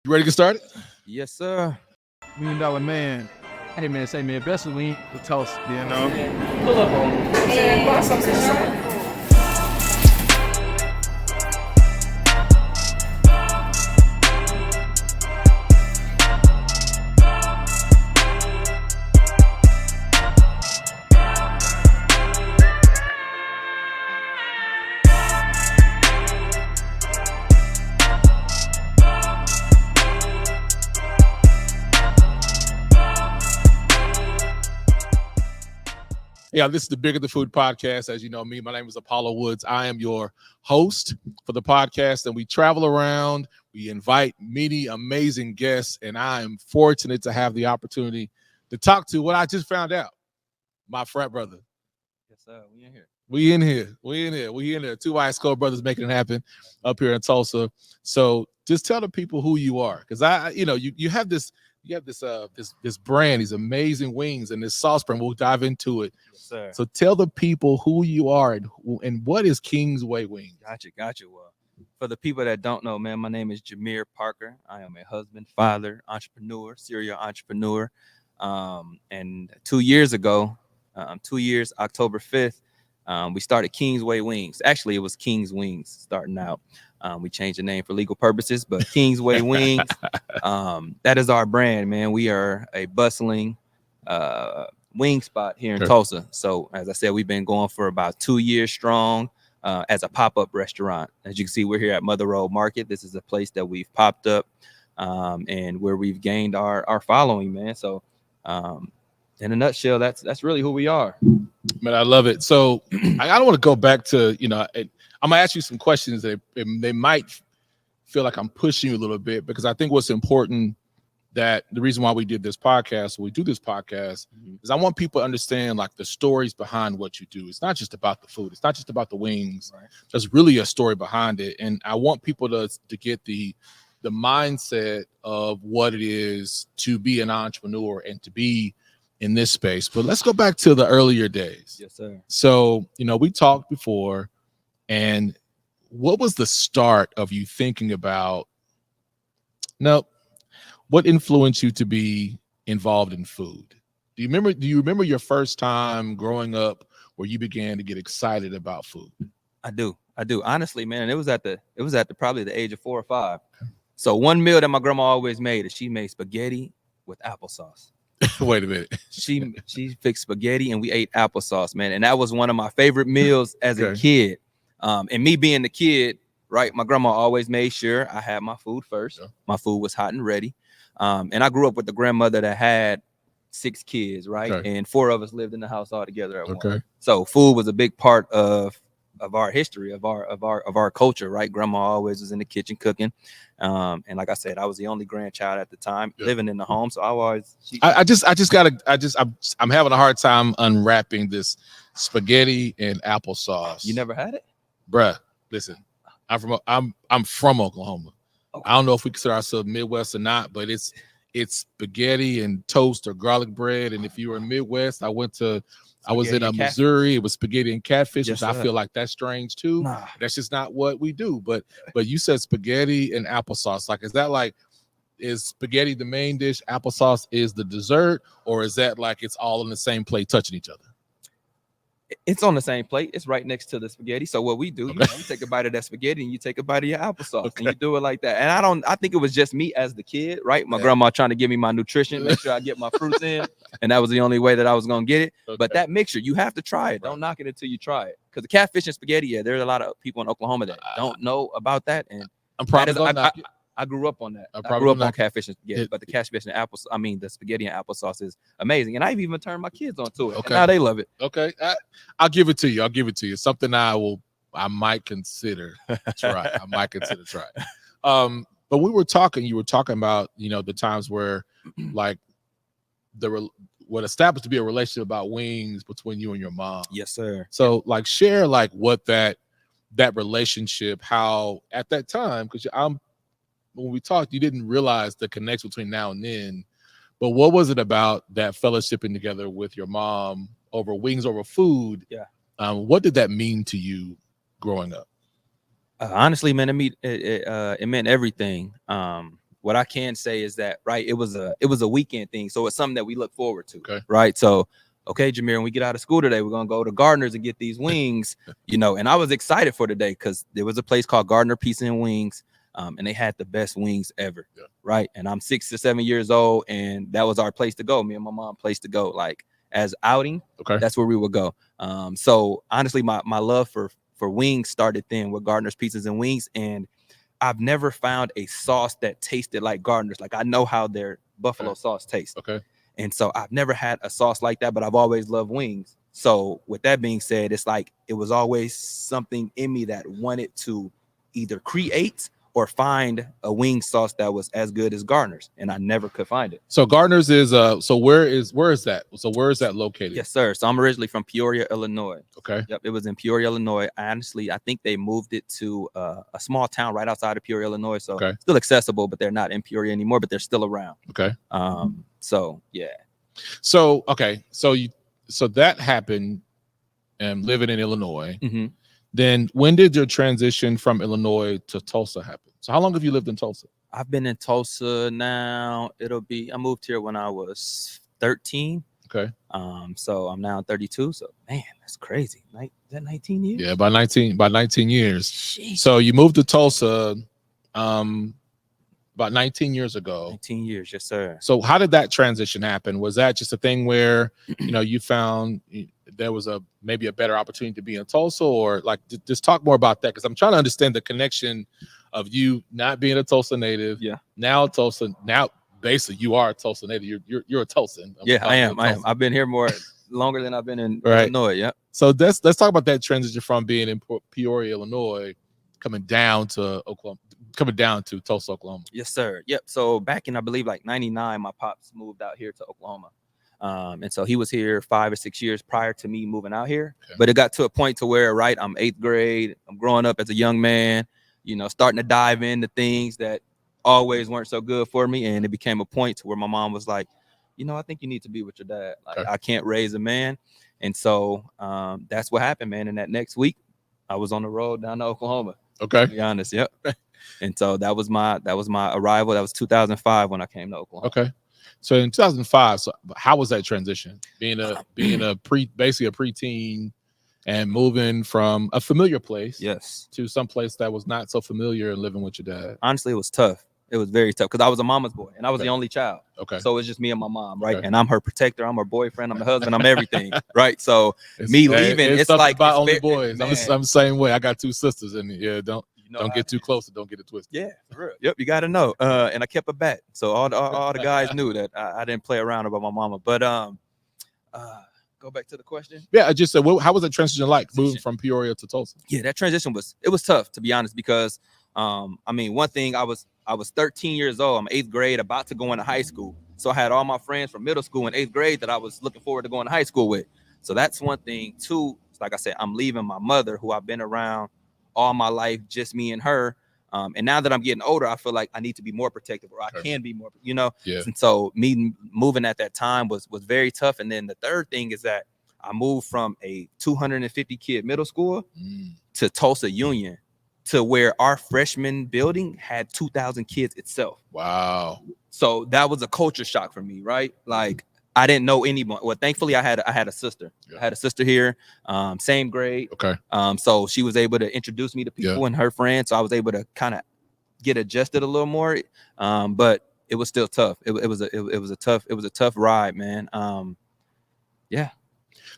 You ready to get started? Yes, sir. $1 million man. Hey man, say man, best of lean with Tulsa. You know. Pull up on me. And buy something short. Yeah, this is the Bigger the Food podcast. As you know me, my name is Apollo Woods. I am your host for the podcast, and we travel around. We invite many amazing guests, and I am fortunate to have the opportunity to talk to what I just found out, my frat brother. Yes, sir. We in here. Two Ice Cold brothers making it happen up here in Tulsa. So just tell the people who you are, because you have this brand, these amazing wings, and this sauce brand. We'll dive into it. Yes, sir. So tell the people who you are and what is Kingsway Wings. Gotcha. Well, for the people that don't know, man, my name is Jimere Parker. I am a husband, father, entrepreneur, serial entrepreneur. And 2 years ago, October 5th, we started Kingsway Wings. Actually, it was King's Wings starting out. We changed the name for legal purposes, but Kingsway Wings, that is our brand, man. We are a bustling wing spot here in Tulsa. So, as I said, we've been going for about 2 years strong as a pop-up restaurant. As you can see, we're here at Mother Road Market. This is a place that we've popped up and where we've gained our following, man. So, in a nutshell, that's really who we are. Man, I love it. So I don't want to go back to, I'm gonna ask you some questions that they might feel like I'm pushing you a little bit, because I think what's important, that the reason why we do this podcast is I want people to understand like the stories behind what you do. It's not just about the food. It's not just about the wings. Right. There's really a story behind it. And I want people to get the mindset of what it is to be an entrepreneur and to be in this space. But let's go back to the earlier days. Yes, sir. So, we talked before, and what was the start of you thinking about, what influenced you to be involved in food? Do you remember your first time growing up where you began to get excited about food? I do. Honestly, man, it was at probably the age of 4 or 5. So one meal that my grandma always made is she made spaghetti with applesauce. Wait a minute. She fixed spaghetti and we ate applesauce, man. And that was one of my favorite meals as a kid. And me being the kid, right? My grandma always made sure I had my food first. Yeah. My food was hot and ready. And I grew up with a grandmother that had 6 kids, right? Okay. And 4 of us lived in the house all together at once. So food was a big part of our history, of our culture, right? Grandma always was in the kitchen cooking. And like I said, I was the only grandchild at the time living in the home. So I'm having a hard time unwrapping this spaghetti and applesauce. You never had it? Bruh, listen, I'm from Oklahoma. Okay. I don't know if we consider ourselves Midwest or not, but it's spaghetti and toast or garlic bread. And if you were in Midwest, I was in Missouri. It was spaghetti and catfish, which I feel like that's strange too. Nah. That's just not what we do. But you said spaghetti and applesauce. Like, is spaghetti the main dish, applesauce is the dessert, or is that like it's all on the same plate touching each other? It's on the same plate. It's right next to the spaghetti. So what we do, you take a bite of that spaghetti and you take a bite of your applesauce, and you do it like that. And I think it was just me as the kid, right? My grandma trying to give me my nutrition, make sure I get my fruits in. And that was the only way that I was going to get it. Okay. But that mixture, you have to try it. Right. Don't knock it until you try it. Because the catfish and spaghetti, there's a lot of people in Oklahoma that don't know about that. And I'm probably I grew up on that. I grew up on catfish and spaghetti, but the catfish and the spaghetti and applesauce is amazing. And I've even turned my kids onto it. Okay. And now they love it. Okay. I'll give it to you. Something I might consider try. But you were talking about, the times where like what established to be a relationship about wings between you and your mom. Yes, sir. So like share like what that relationship, how at that time, because when we talked, you didn't realize the connection between now and then, but what was it about that fellowshipping together with your mom over wings, over food? Yeah. What did that mean to you growing up? Honestly, man, it meant everything. what I can say is that, right, it was a weekend thing, so it's something that we look forward to. Okay. Right. So, okay, Jimere, when we get out of school today, we're gonna go to Gardner's and get these wings, you know. And I was excited for today because there was a place called Gardner Pizza and Wings, and they had the best wings ever. Yeah. Right. And I'm 6 or 7 years old, and that was our place to go. Me and my mom place to go, like as outing. Okay. That's where we would go. So honestly, my love for wings started then with Gardner's Pizzas and Wings, and I've never found a sauce that tasted like Gardner's. Like I know how their buffalo sauce tastes. Okay. And so I've never had a sauce like that, but I've always loved wings. So with that being said, it's like it was always something in me that wanted to either create or find a wing sauce that was as good as Gardner's, and I never could find it. So Gardner's is so where is that? So where is that located? Yes, sir. So I'm originally from Peoria, Illinois. Okay. Yep, it was in Peoria, Illinois. Honestly, I think they moved it to a small town right outside of Peoria, Illinois. So still accessible, but they're not in Peoria anymore, but they're still around. Okay. So yeah. So okay, so that happened, living in Illinois. Mm-hmm. Then when did your transition from Illinois to Tulsa happen? So how long have you lived in Tulsa? I've been in Tulsa now. I moved here when I was 13. Okay. So I'm now 32. So man, that's crazy. Is that 19 years? Yeah, by 19 years. Jeez. So you moved to Tulsa about 19 years ago. 19 years, yes, sir. So how did that transition happen? Was that just a thing where you found there was maybe a better opportunity to be in Tulsa, or like just talk more about that? Because I'm trying to understand the connection of you not being a Tulsa native. Yeah. Now basically you are a Tulsa native. You're a Tulsan. I am. I've been here longer than I've been in Illinois. Yeah. So let's talk about that transition from being in Peoria, Illinois, coming down to Tulsa, Oklahoma. Yes, sir. Yep. So back in, I believe, like 99, my pops moved out here to Oklahoma. And so he was here 5 or 6 years prior to me moving out here. Okay. But it got to a point to where, right, I'm 8th grade. I'm growing up as a young man, starting to dive into things that always weren't so good for me. And it became a point to where my mom was like, I think you need to be with your dad. Like, okay. I can't raise a man. And so that's what happened, man. And that next week, I was on the road down to Oklahoma. Okay. To be honest. Yep. And so that was my arrival. That was 2005 when I came to Oklahoma. Okay. So in 2005, so how was that transition? Being basically a preteen and moving from a familiar place, yes, to some place that was not so familiar and living with your dad. Honestly, it was tough. It was very tough because I was a mama's boy and I was the only child. Okay. So it was just me and my mom, right? Okay. And I'm her protector, I'm her boyfriend, I'm the husband, I'm everything, right? So me leaving, it's like about only boys. I'm the same way. I got 2 sisters, and don't get too close and don't get it twisted. Yeah, for real. Yep, you got to know. And I kept a bat, so all the guys knew that I didn't play around about my mama. But go back to the question. Yeah, I just said, how was that transition like moving from Peoria to Tulsa? Yeah, that transition was tough, to be honest, because one thing, I was 13 years old. I'm 8th grade, about to go into high school. So I had all my friends from middle school and 8th grade that I was looking forward to going to high school with. So that's one thing. 2, like I said, I'm leaving my mother, who I've been around all my life, just me and her. And now that I'm getting older, I feel like I need to be more protective, or I can be more, Yeah. And so me moving at that time was very tough. And then the third thing is that I moved from a 250 kid middle school to Tulsa Union, to where our freshman building had 2,000 kids itself. Wow. So that was a culture shock for me, right? Like, I didn't know anyone. Well, thankfully, I had a sister. Yeah. I had a sister here, same grade. Okay. So she was able to introduce me to people and her friends. So I was able to kind of get adjusted a little more. But it was still tough. It was a tough ride, man. Yeah.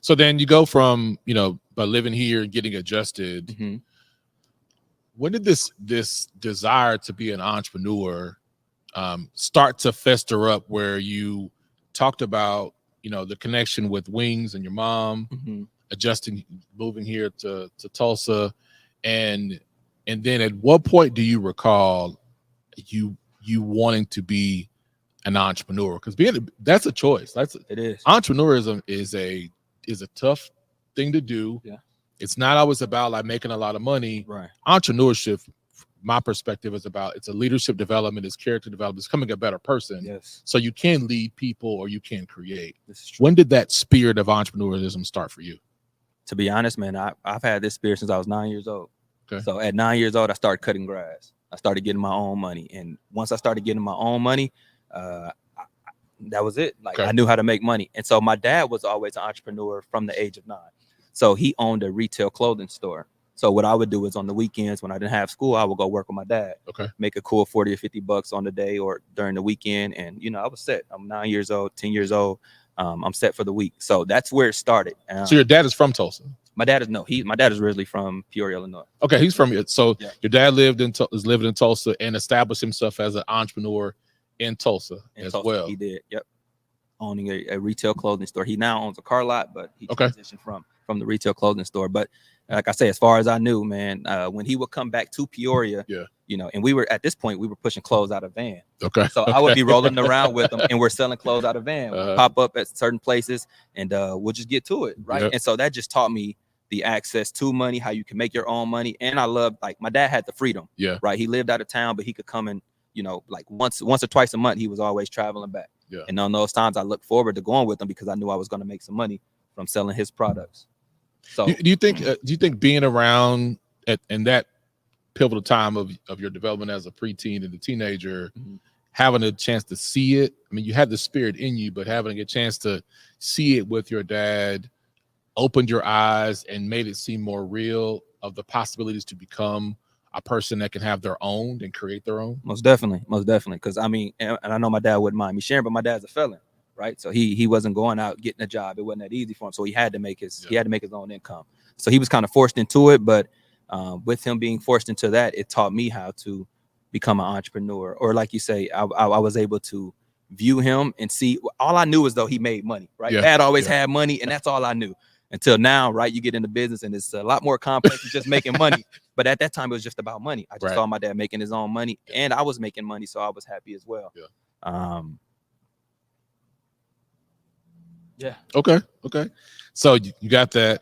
So then you go from by living here and getting adjusted. Mm-hmm. When did this desire to be an entrepreneur start to fester up, where you talked about the connection with wings and your mom, adjusting, moving here to Tulsa, and then at what point do you recall you wanting to be an entrepreneur? Because that's a choice. It is. Entrepreneurism is a tough thing to do. Yeah. It's not always about like making a lot of money. Right. Entrepreneurship, my perspective, is about, it's a leadership development, it's character development, it's becoming a better person. Yes. So you can lead people or you can create. This is true. When did that spirit of entrepreneurialism start for you? To be honest, man, I've had this spirit since I was 9 years old. Okay. So at 9 years old, I started cutting grass. I started getting my own money. And once I started getting my own money, that was it. Like I knew how to make money. And so my dad was always an entrepreneur from the age of 9. So he owned a retail clothing store. So what I would do is on the weekends when I didn't have school, I would go work with my dad. Make a cool 40 or 50 bucks on the day or during the weekend. And, you know, I was set. I'm 9 years old, 10 years old. I'm set for the week. So that's where it started. So your dad is from Tulsa? My dad is originally from Peoria, Illinois. Okay, he's from so your dad is living in Tulsa and established himself as an entrepreneur in Tulsa as well. He did, owning a retail clothing store. He now owns a car lot, but he transitioned from the retail clothing store. But like I say, as far as I knew, man, when he would come back to Peoria, you know, and we were at this point, we were pushing clothes out of van. So I would be rolling around with them, and we're selling clothes out of van. We'll pop up at certain places, and we'll just get to it, right? And so that just taught me the access to money, how you can make your own money. And I loved, like, my dad had the freedom, right? He lived out of town, but he could come and, you know, like once or twice a month, he was always traveling back. And on those times, I looked forward to going with him because I knew I was going to make some money from selling his products. So do you think being around in that pivotal time of your development as a preteen and a teenager, having a chance to see it, I mean, you had the spirit in you, but having a chance to see it with your dad opened your eyes and made it seem more real of the possibilities to become a person that can have their own and create their own? Most definitely. Because I mean, and I know my dad wouldn't mind me sharing, but my dad's a felon, right? So he wasn't going out getting a job. It wasn't that easy for him. So he had to make his own income. So he was kind of forced into it, but with him being forced into that, it taught me how to become an entrepreneur. Or like you say, I was able to view him and see. All I knew is though he made money, right? Dad always had money, and that's all I knew. Until now, right? You get into business and it's a lot more complex than just making money. But at that time, it was just about money. I just saw my dad making his own money, and I was making money, so I was happy as well. Okay. So you got that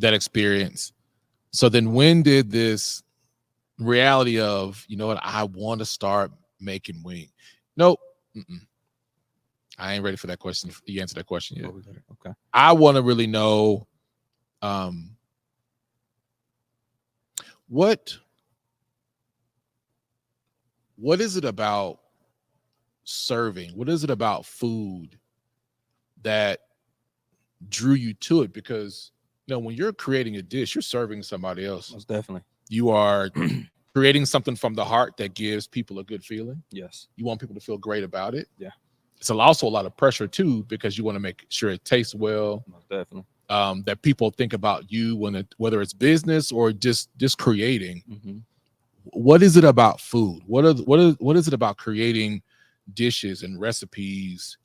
experience. So then when did this reality of, you know what, I want to start making wing? Nope. I ain't ready for that question. You answered that question yet. Okay. I want to really know what is it about serving? What is it about food that drew you to it? Because, you know, when you're creating a dish, you're serving somebody else. Most definitely. You are creating something from the heart that gives people a good feeling. Yes. You want people to feel great about it. Yeah. It's also a lot of pressure too, because you want to make sure it tastes well. Most definitely. That people think about you whether it's business or just creating. What is it about food? What is it about creating dishes and recipes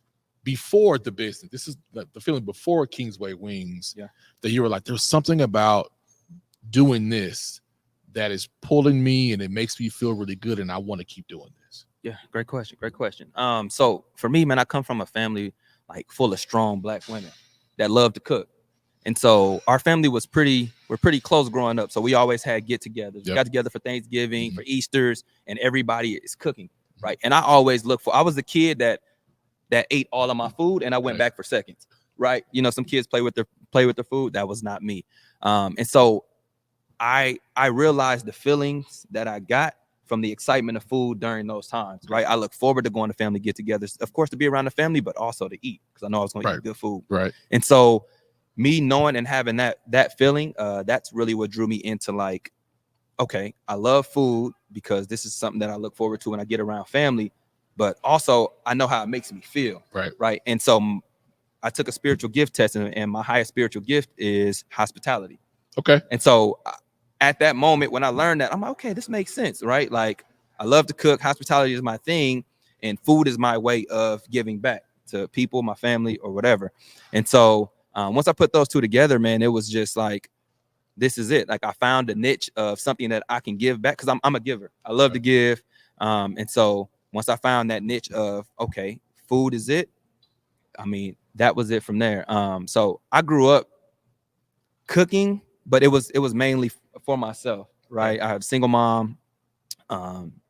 before the business? This is the feeling before Kingsway Wings. That you were like, there's something about doing this that is pulling me and it makes me feel really good, and I want to keep doing this. Yeah, great question. So for me, man, I come from a family like full of strong Black women that love to cook. And so our family we're pretty close growing up. So we always had get-togethers. We got together for Thanksgiving, for Easters, and everybody is cooking, right? And I always I was the kid that ate all of my food and I went back for seconds, right? You know, some kids play with their food. That was not me. And so I realized the feelings that I got from the excitement of food during those times, right? I look forward to going to family get-togethers, of course, to be around the family, but also to eat, because I know I was going to eat good food. Right. And so me knowing and having that feeling, that's really what drew me into, like, okay, I love food because this is something that I look forward to when I get around family, but also I know how it makes me feel. Right. And so I took a spiritual gift test, and my highest spiritual gift is hospitality. Okay. And so at that moment when I learned that, I'm like, okay, this makes sense, right? Like, I love to cook. Hospitality is my thing, and food is my way of giving back to people, my family, or whatever. And so once I put those two together, man, it was just like, this is it. Like, I found a niche of something that I can give back, because I'm a giver. I love to give. And so once I found that niche of, okay, food is it, I mean, that was it from there. So I grew up cooking, but it was mainly for myself, right? I have a single mom,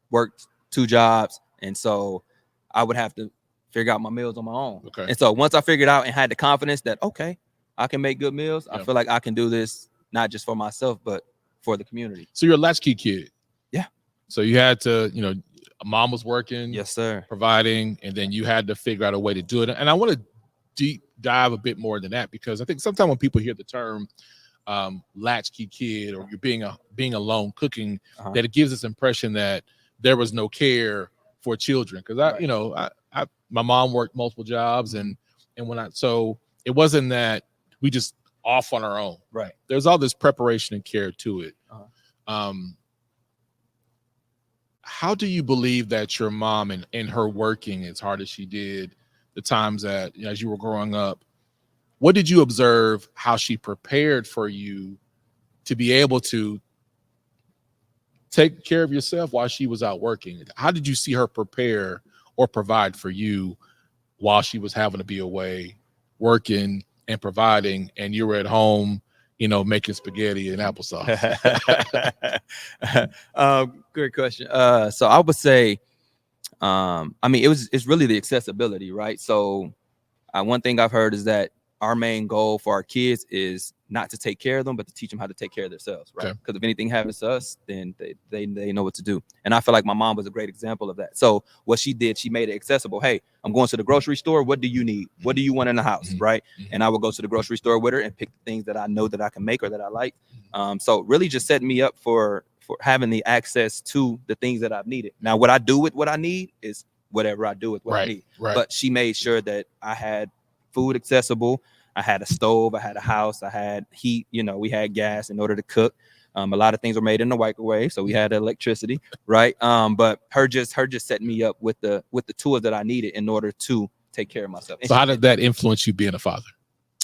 worked 2 jobs, and so I would have to figure out my meals on my own. Okay. And so once I figured out and had the confidence that, okay, I can make good meals, I feel like I can do this not just for myself, but for the community. So you're a latchkey kid. Yeah. So you had to, mom was working, Yes, sir. providing, and then you had to figure out a way to do it. And I want to deep dive a bit more than that, because I think sometimes when people hear the term latchkey kid, or you're being alone cooking, that it gives this impression that there was no care for children. Because my mom worked multiple jobs, and so it wasn't that we just off on our own. Right. There's all this preparation and care to it. How do you believe that your mom and her working as hard as she did, the times that as you were growing up, what did you observe how she prepared for you to be able to take care of yourself while she was out working? How did you see her prepare or provide for you while she was having to be away working and providing, and you were at home, making spaghetti and applesauce? Great question. So I would say, it's really the accessibility, right? So one thing I've heard is that our main goal for our kids is not to take care of them, but to teach them how to take care of themselves, right? Because if anything happens to us, then they know what to do. And I feel like my mom was a great example of that. So what she did, she made it accessible. Hey, I'm going to the grocery store. What do you need? What do you want in the house, right? And I would go to the grocery store with her and pick the things that I know that I can make or that I like. So really just setting me up for having the access to the things that I've needed. Now, what I do with what I need is whatever I do with what I need. Right. But she made sure that I had food accessible. I had a stove, I had a house, I had heat, we had gas in order to cook. A lot of things were made in the microwave, so we had electricity, right? But her just setting me up with the tools that I needed in order to take care of myself. So how did that influence you being a father?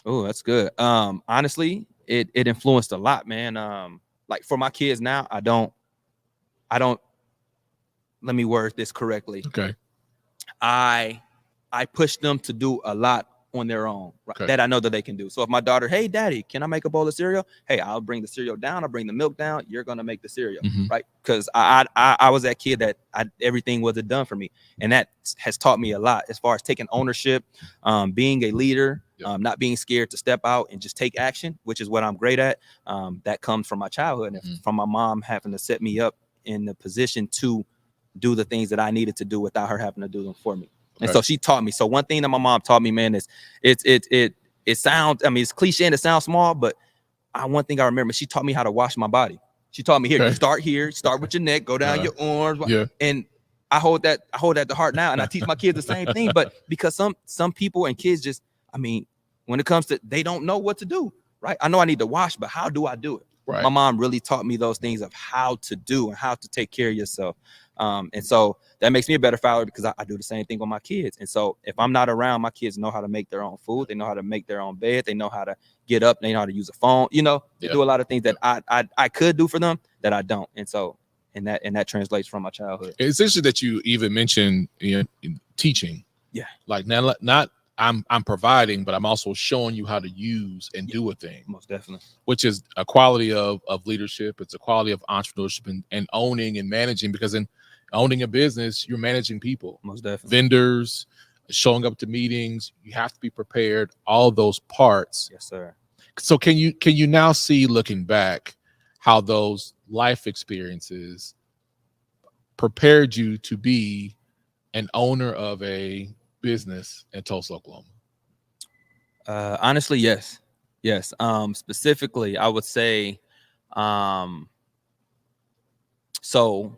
Oh, that's good. Honestly, it influenced a lot, man. Like for my kids now, I don't let me word this correctly. Okay. I push them to do a lot on their own, right? That I know that they can do. So if my daughter, hey daddy, can I make a bowl of cereal? Hey, I'll bring the cereal down, I'll bring the milk down, you're gonna make the cereal, right? Because I was that kid that everything wasn't done for me, and that has taught me a lot as far as taking ownership, being a leader, not being scared to step out and just take action, which is what I'm great at. That comes from my childhood and from my mom having to set me up in the position to do the things that I needed to do without her having to do them for me. And so she taught me. So one thing that my mom taught me, man, is it sounds, it's cliche and it sounds small, but one thing I remember, she taught me how to wash my body. She taught me you start with your neck, go down your arms. And I hold that to heart now. And I teach my kids the same thing, but because some people and kids just, when it comes to, they don't know what to do, right? I know I need to wash, but how do I do it? Right. My mom really taught me those things of how to do and how to take care of yourself. And so that makes me a better father because I do the same thing with my kids. And so if I'm not around, my kids know how to make their own food. They know how to make their own bed. They know how to get up. They know how to use a phone. They do a lot of things that I could do for them that I don't. And so, and that translates from my childhood. It's interesting that you even mentioned teaching. Yeah. Like not I'm providing, but I'm also showing you how to use and do a thing. Most definitely. Which is a quality of leadership. It's a quality of entrepreneurship and owning and managing, because in owning a business, you're managing people. Most definitely. Vendors, showing up to meetings, you have to be prepared, all those parts. Yes, sir. So can you now see, looking back, how those life experiences prepared you to be an owner of a business in Tulsa, Oklahoma? Honestly, yes. Specifically, I would say, so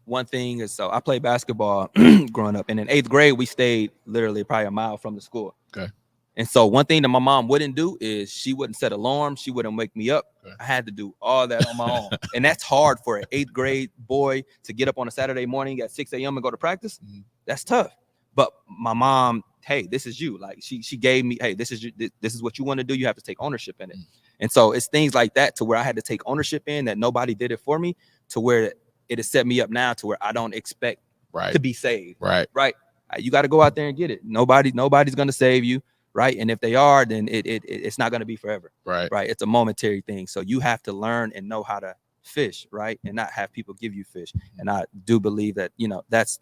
one thing is, so I played basketball growing up, and in 8th grade, we stayed literally probably a mile from the school. Okay. And so one thing that my mom wouldn't do is she wouldn't set alarms. She wouldn't wake me up. Okay. I had to do all that on my own. And that's hard for an 8th grade boy to get up on a Saturday morning at 6 a.m. and go to practice. Mm-hmm. That's tough. But my mom, hey, this is you. Like she gave me, hey, this is what you want to do. You have to take ownership in it. Mm-hmm. And so it's things like that to where I had to take ownership in, that nobody did it for me, to where it has set me up now to where I don't expect to be saved. Right. You got to go out there and get it. Nobody's going to save you. Right. And if they are, then it's not going to be forever. Right. It's a momentary thing. So you have to learn and know how to fish. Right. And not have people give you fish. And I do believe that, that's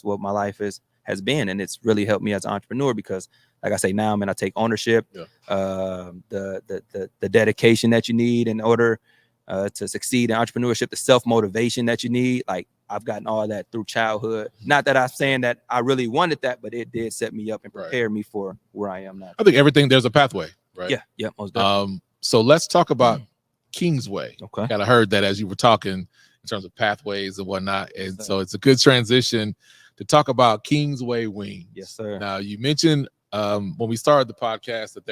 what my life has been. And it's really helped me as an entrepreneur because, like I say now, I take ownership, the dedication that you need in order to succeed in entrepreneurship, the self-motivation that you need. Like I've gotten all that through childhood. Not that I'm saying that I really wanted that, but it did set me up and prepare me for where I am now. I think everything, there's a pathway, right? Yeah, most definitely. So let's talk about Kingsway. Okay. Kind of heard that as you were talking in terms of pathways and whatnot. And so it's a good transition to talk about Kingsway Wings. Yes, sir. Now, you mentioned when we started the podcast that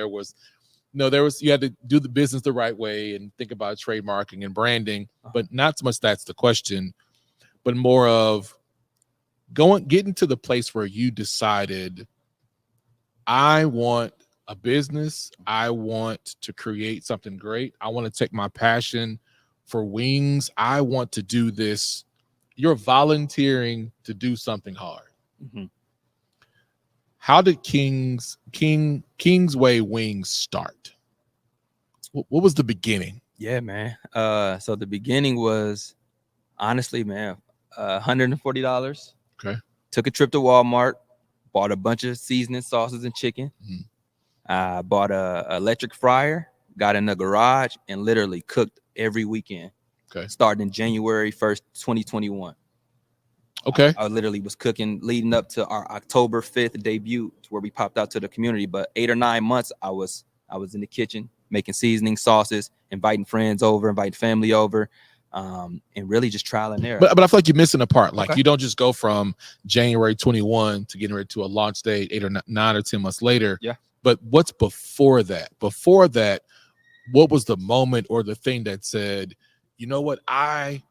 you had to do the business the right way and think about trademarking and branding, but not so much that's the question, but more of getting to the place where you decided, I want a business, I want to create something great, I want to take my passion for wings, I want to do this. You're volunteering to do something hard. Mm-hmm. How did Kingsway Wings start? What was the beginning? Yeah, man. So the beginning was, honestly, man, $140. Okay. Took a trip to Walmart, bought a bunch of seasoning sauces and chicken. I bought a electric fryer, got in the garage, and literally cooked every weekend. Okay. Starting January 1st, 2021. Okay. I literally was cooking leading up to our October 5th debut, where we popped out to the community. But 8 or 9 months, I was in the kitchen making seasoning sauces, inviting friends over, inviting family over, and really just trial and error. But I feel like you're missing a part. Like you don't just go from January 21 to getting ready to a launch date 8 or 9 or 10 months later. Yeah. But what's before that? Before that, what was the moment or the thing that said, you know what, I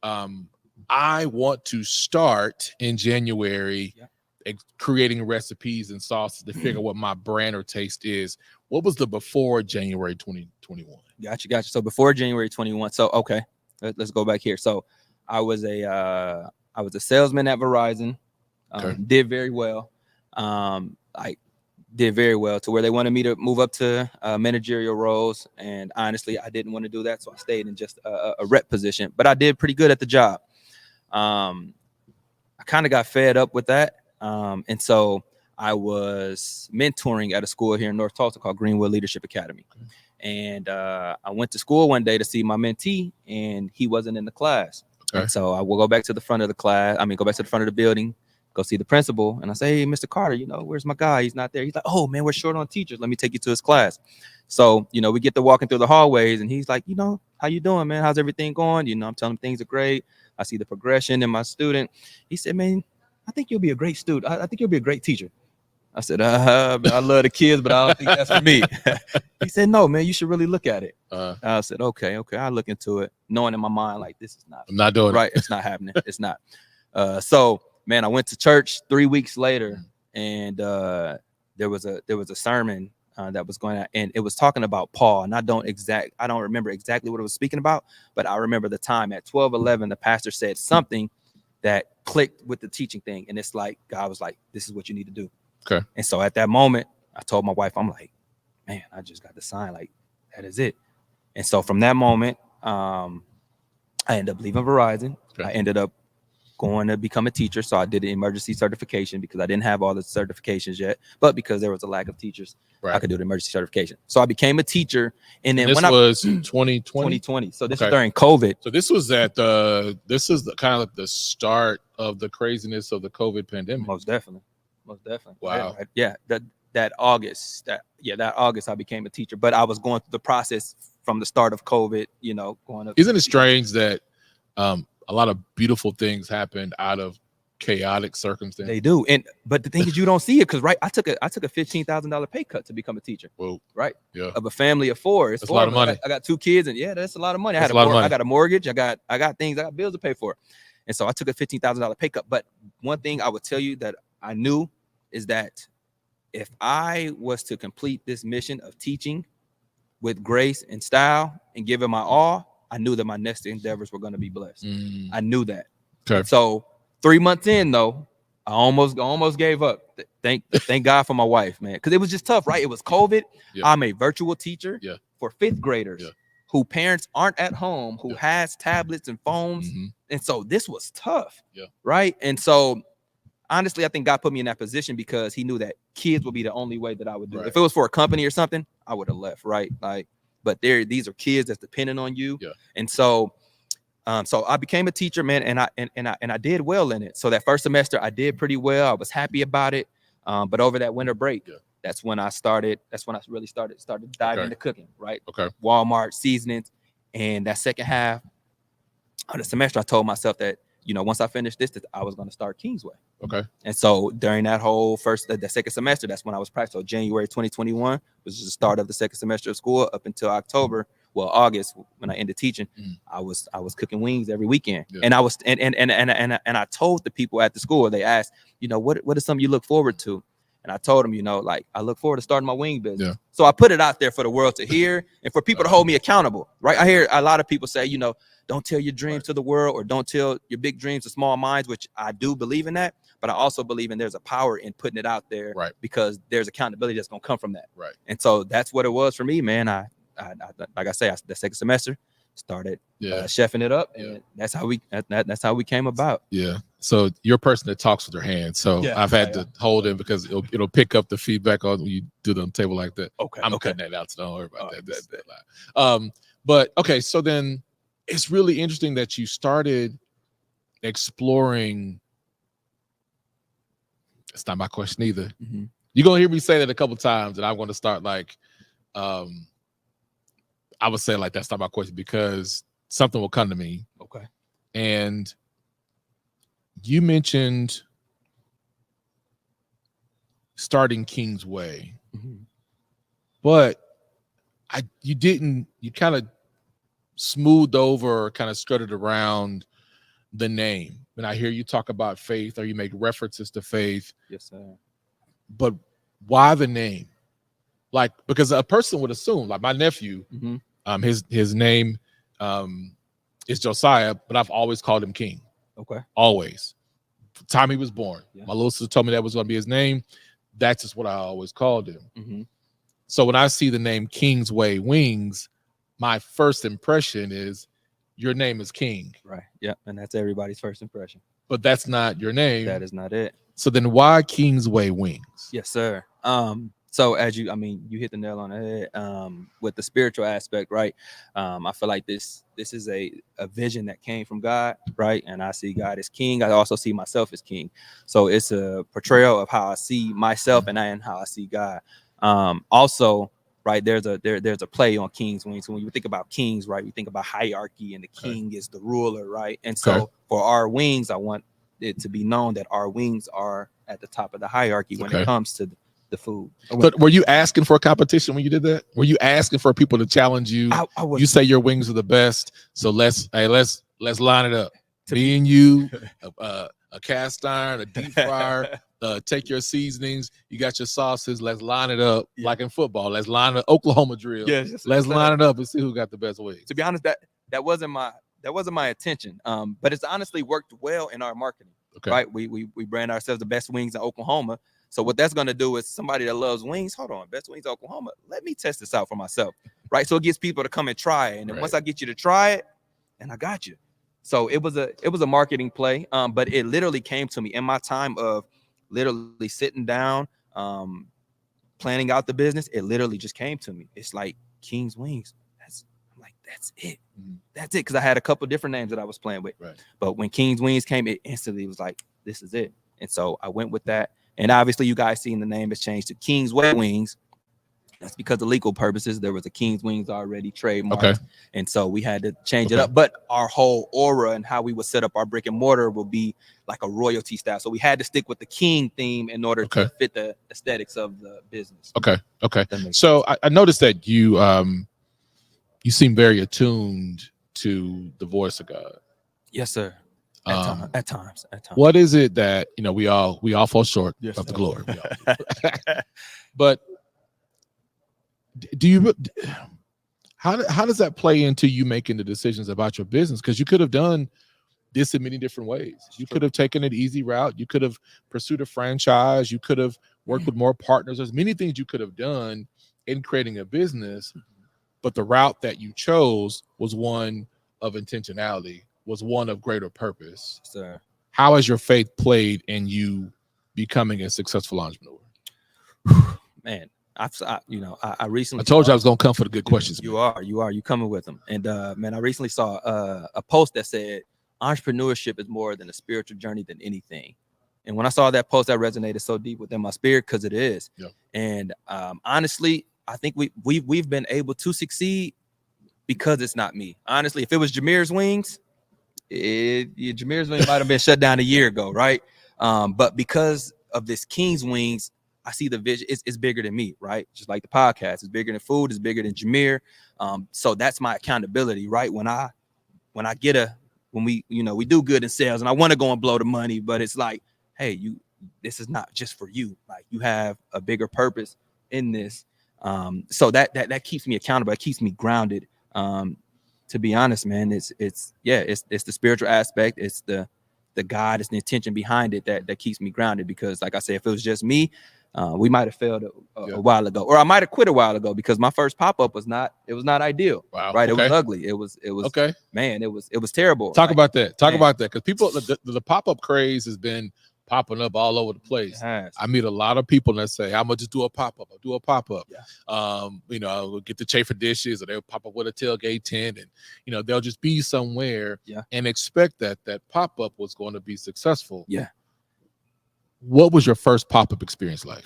want to start in January creating recipes and sauces to figure out what my brand or taste is. What was the before January 2021? Gotcha. So before January 21. So okay, let's go back here. So I was a salesman at Verizon. Did very well. Did very well to where they wanted me to move up to managerial roles. And honestly, I didn't want to do that. So I stayed in just a rep position, but I did pretty good at the job. I kind of got fed up with that. And so I was mentoring at a school here in North Tulsa called Greenwood Leadership Academy. And I went to school one day to see my mentee, and he wasn't in the class. And so I will go back to the front of the class. Go back to the front of the building, go see the principal. And I say, hey, Mr. Carter, where's my guy? He's not there. He's like, oh, man, we're short on teachers. Let me take you to his class. So, we get to walking through the hallways, and he's like, how you doing, man? How's everything going? I'm telling him things are great. I see the progression in my student. He said, man, I think you'll be a great student. I think you'll be a great teacher. I said, I love the kids, but I don't think that's for me. He said, no, man, you should really look at it. I said, okay, I'll look into it, knowing in my mind, like, this is not. I'm not doing right. It's not happening. It's not. So, man, I went to church 3 weeks later, and there was a sermon that was going on, and it was talking about Paul. And I don't remember exactly what it was speaking about, but I remember the time at 12:11, the pastor said something that clicked with the teaching thing. And it's like, God was like, this is what you need to do. Okay. And so at that moment, I told my wife, I'm like, man, I just got the sign. Like, that is it. And so from that moment, I ended up leaving Verizon. I ended up going to become a teacher. So I did an emergency certification because I didn't have all the certifications yet, but because there was a lack of teachers, I could do the emergency certification. So I became a teacher. And then this was 2020. So this was during COVID. So this was kind of the start of the craziness of the COVID pandemic. Most definitely. Wow. Yeah. That August I became a teacher, but I was going through the process from the start of COVID, going up. Isn't it strange that a lot of beautiful things happened out of chaotic circumstances? They do. But the thing is, you don't see it because I took a $15,000 pay cut to become a teacher. Whoa. Right. Yeah. Of a family of 4. That's a lot of money. I got 2 kids, and that's a lot of money. I got a mortgage. I got things. I got bills to pay for. And so I took a $15,000 pay cut. But one thing I would tell you that I knew is that if I was to complete this mission of teaching with grace and style and give it my all, I knew that my next endeavors were going to be blessed. I knew that. Okay. So 3 months in, though, I almost gave up. Thank God for my wife, man, because it was just tough, right? It was COVID. Yeah. I'm a virtual teacher for 5th graders who parents aren't at home, who has tablets and phones. And so this was tough, right? And so honestly, I think God put me in that position because he knew that kids would be the only way that I would do it. If it was for a company or something, I would have left, right? Like, but these are kids that's dependent on you. Yeah. And so So I became a teacher, man, and I did well in it. So that first semester I did pretty well. I was happy about it. But over that winter break, that's when I really started diving into cooking, right? Okay. Walmart seasonings. And that second half of the semester, I told myself that, once I finished this, that I was going to start Kingsway. Okay. And so during that whole the second semester, that's when I was practicing. So January 2021 was the start of the second semester of school up until August, when I ended teaching. I was cooking wings every weekend. Yeah. And I was and I told the people at the school, they asked, what is something you look forward to? And I told them, I look forward to starting my wing business. Yeah. So I put it out there for the world to hear and for people to hold me accountable, right? I hear a lot of people say, don't tell your dreams to the world, or don't tell your big dreams to small minds, which I do believe in that. But I also believe in there's a power in putting it out there, right? Because there's accountability that's going to come from that. Right. And so that's what it was for me, man. I like I say, the second semester started chefing it up, and that's how we came about. Yeah. So you're a person that talks with your hands. So I've had to hold in because it'll pick up the feedback on when you do it on the table like that. Okay. I'm cutting that out, so don't worry about that. But okay, so then it's really interesting that you started exploring. It's not my question either. Mm-hmm. You're gonna hear me say that a couple times, and I'm gonna start like, I would say like that's not my question because something will come to me. Okay. And you mentioned starting Kingsway, but you kind of smoothed over or kind of strutted around the name. And I hear you talk about faith, or you make references to faith. Yes, sir. But why the name? Like, because a person would assume, like my nephew, his name is Josiah, but I've always called him King. Okay. Always. From the time he was born. Yeah. My little sister told me that was going to be his name. That's just what I always called him. Mm-hmm. So when I see the name Kingsway Wings, my first impression is your name is King. Right. Yeah. And that's everybody's first impression. But that's not your name. That is not it. So then why Kingsway Wings? Yes, sir. So you hit the nail on the head with the spiritual aspect, right? I feel like this is a vision that came from God, right? And I see God as King. I also see myself as King. So it's a portrayal of how I see myself and how I see God. Also, right, there's a play on King's Wings. So when you think about kings, right, we think about hierarchy, and the king is the ruler, right? And so for our wings, I want it to be known that our wings are at the top of the hierarchy when it comes to the food. But were you asking for a competition when you did that? Were you asking for people to challenge you? You say your wings are the best, so let's line it up. Me and you, a cast iron, a deep fryer. Take your seasonings. You got your sauces. Let's line it up like in football. Let's line it. Oklahoma drill. Yes, let's line it up and see who got the best wings. To be honest, that wasn't my intention. But it's honestly worked well in our marketing. Okay. Right. We brand ourselves the best wings in Oklahoma. So what that's going to do is somebody that loves wings, hold on, best wings Oklahoma, let me test this out for myself. Right. So it gets people to come and try it. And then once I get you to try it, and I got you. So it was a marketing play. But it literally came to me in my time of literally sitting down, planning out the business. It literally just came to me. It's like King's Wings. That's it. Mm-hmm. That's it. Because I had a couple different names that I was playing with. Right. But when King's Wings came, it instantly was like, this is it. And so I went with that. And obviously you guys seen the name has changed to Kingsway Wings. That's because of legal purposes. There was a King's Wings already trademarked. Okay. And so we had to change it up. But our whole aura and how we would set up our brick and mortar will be like a royalty style. So we had to stick with the King theme in order to fit the aesthetics of the business. Okay. So I noticed that you seem very attuned to the voice of God. Yes, sir. At times. What is it that, we all fall short of the glory. But how does that play into you making the decisions about your business? Because you could have done this in many different ways. You could have taken an easy route. You could have pursued a franchise. You could have worked with more partners. There's many things you could have done in creating a business, but the route that you chose was one of intentionality, was one of greater purpose. Sir. How has your faith played in you becoming a successful entrepreneur? Man, I recently I told you I was gonna come for the good questions. You coming with them. And man, I recently saw a post that said entrepreneurship is more than a spiritual journey than anything. And when I saw that post, that resonated so deep within my spirit, because it is. Yeah. And honestly, I think we've been able to succeed because it's not me. Honestly, if it was Jimere's wings, Jimere's wings might have been shut down a year ago, right? But because of this King's Wings, I see the vision. It's bigger than me, right? Just like the podcast, it's bigger than food, it's bigger than Jimere. So that's my accountability, right? When we do good in sales, and I want to go and blow the money, but it's like, hey, this is not just for you. Like, you have a bigger purpose in this. So that keeps me accountable. It keeps me grounded. To be honest, man, it's the spiritual aspect. It's the God, it's the intention behind it that keeps me grounded. Because, like I said, if it was just me, we might have failed a while ago, or I might have quit a while ago, because my first pop-up was not ideal. Wow. Right. Okay. It was ugly. It was okay. Man, it was terrible. Talk about that. Talk about that. Because people, the pop-up craze has been popping up all over the place. I meet a lot of people that say, I'm gonna just do a pop-up. I'll do a pop-up. Yeah. I'll get the chafer dishes, or they'll pop up with a tailgate tent, and they'll just be somewhere and expect that pop-up was going to be successful. Yeah. What was your first pop-up experience like?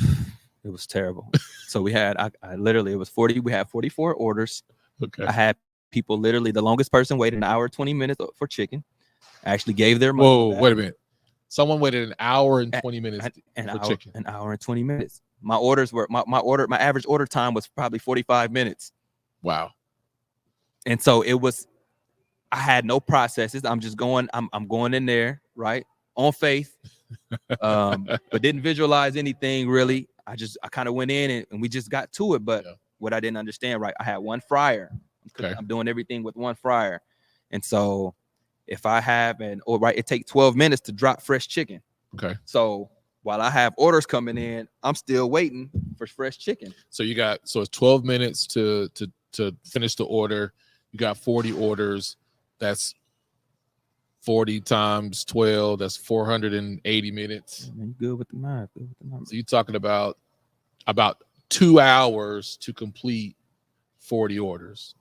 It was terrible. So we had, I literally, it was 40. We had 44 orders. Okay. I had people, literally, the longest person waited an hour and 20 minutes for chicken. I actually gave their money. Whoa, wait a minute. Someone waited an hour and 20 minutes for chicken. An hour and 20 minutes. My orders were my average order time was probably 45 minutes. Wow. And so I had no processes. I'm just going, I'm going in there, right? On faith. But didn't visualize anything really. I kind of went in and we just got to it. But what I didn't understand, right? I had one fryer. Okay. I'm doing everything with one fryer. And so if I have it takes 12 minutes to drop fresh chicken. Okay. So while I have orders coming in, I'm still waiting for fresh chicken. So it's 12 minutes to finish the order. You got 40 orders. That's 40 times 12. That's 480 minutes. Man, good with the math. So you're talking about 2 hours to complete 40 orders.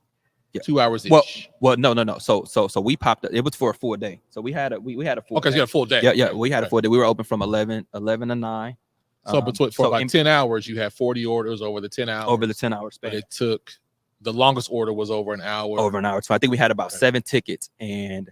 Yeah. 2 hours each. Well, no. So we popped up. It was for a full day. So we had a full day. Okay, so you had a full day. Yeah. We had a full day. We were open from 11 to 9. So for 10 hours, you had 40 orders over the 10 hours. Over the 10 hours span. But it took, the longest order was over an hour. Over an hour. So I think we had about 7 tickets. And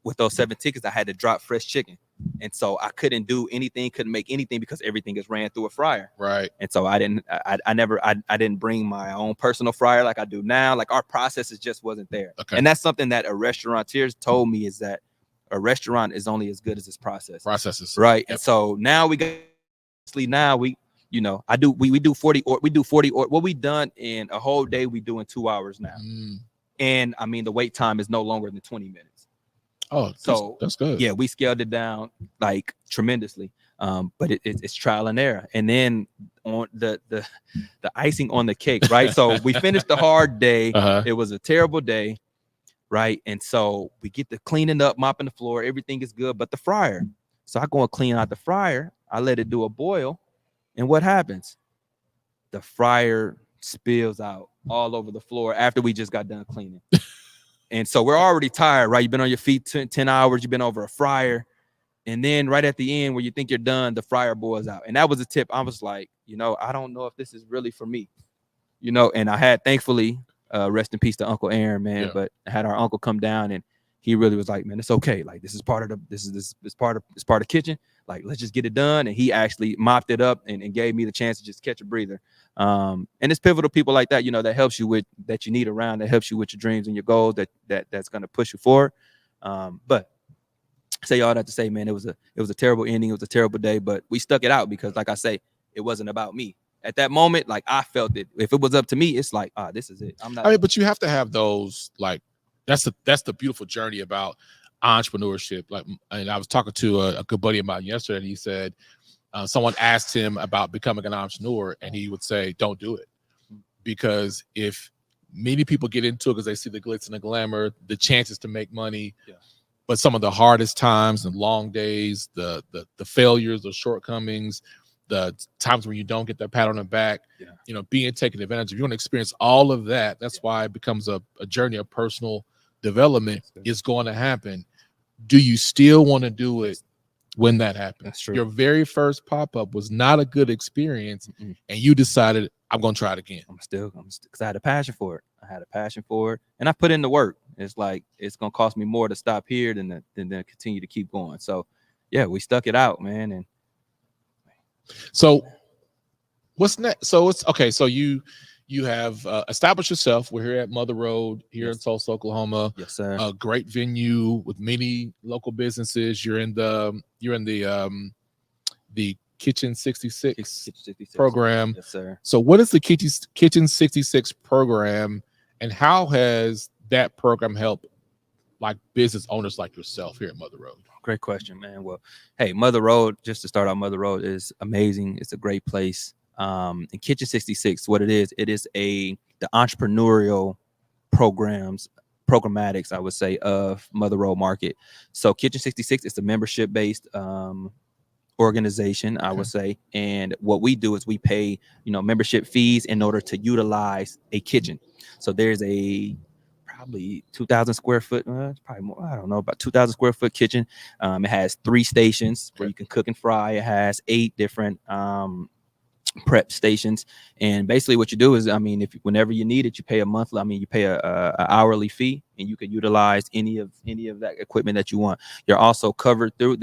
with those 7 tickets, I had to drop fresh chicken. And so I couldn't do anything, couldn't make anything, because everything is ran through a fryer. Right. And so I didn't bring my own personal fryer like I do now. Like, our processes just wasn't there. Okay. And that's something that a restaurateur told me, is that a restaurant is only as good as its processes. Right. Yep. And so now we do 40 or what we done in a whole day, we do in 2 hours now. And I mean, the wait time is no longer than 20 minutes. Oh, so that's good. Yeah, we scaled it down like tremendously. But it's trial and error. And then on the icing on the cake, right? So we finished the hard day. It was a terrible day, right? And so we get the cleaning up, mopping the floor, everything is good, but the fryer. So I go and clean out the fryer. I let it do a boil, and what happens? The fryer spills out all over the floor after we just got done cleaning. And so we're already tired, right? You've been on your feet 10 hours. You've been over a fryer. And then right at the end, where you think you're done, the fryer boils out. And that was a tip. I was like, I don't know if this is really for me, and I had, thankfully, rest in peace to Uncle Aaron, man. Yeah. But I had our uncle come down, and he really was like, man, it's okay. Like, this is part of the kitchen. Like, let's just get it done. And he actually mopped it up and gave me the chance to just catch a breather. And it's pivotal people like that, that helps you with, that you need around, that helps you with your dreams and your goals, that's going to push you forward. But say all that to say, man, it was a terrible ending. It was a terrible day, but we stuck it out because, like I say, it wasn't about me. At that moment, like, I felt it. If it was up to me, it's like, this is it. But you have to have those, like, that's the beautiful journey about entrepreneurship. Like, and I was talking to a good buddy of mine yesterday, and he said someone asked him about becoming an entrepreneur, and he would say, don't do it. Because if many people get into it because they see the glitz and the glamour, the chances to make money, but some of the hardest times and long days, the failures, the shortcomings, the times when you don't get that pat on the back, Yeah. you know, being taken advantage of. You want to experience all of that. That's why it becomes a journey of personal development is going to happen. Do you still want to do it when that happens? That's true. Your very first pop-up was not a good experience, and you decided, I'm going to try it again. I'm still because I had a passion for it. And I put in the work. It's like it's gonna cost me more to stop here than to continue to keep going. So yeah, we stuck it out, man. And so what's next? So it's okay. So you have established yourself. We're here at Mother Road here in Tulsa, Oklahoma. Yes, sir. A great venue with many local businesses. You're in the Kitchen 66 program. Yes, sir. So what is the Kitchen 66 program, and how has that program helped like business owners like yourself here at Mother Road? Great question, man. Well, hey, Mother Road, just to start out, Mother Road is amazing. It's a great place. And Kitchen 66, what it is the entrepreneurial programmatics, I would say, of Mother Road Market. So Kitchen 66 is a membership based organization, I would say, and what we do is we pay membership fees in order to utilize a kitchen. So there's a probably 2,000 square foot, it's probably more, I don't know, about 2,000 square foot kitchen. It has 3 stations where you can cook and fry. It has 8 different prep stations, and basically what you do is, whenever you need it, you pay a monthly, you pay a hourly fee, and you can utilize any of that equipment that you want. You're also covered through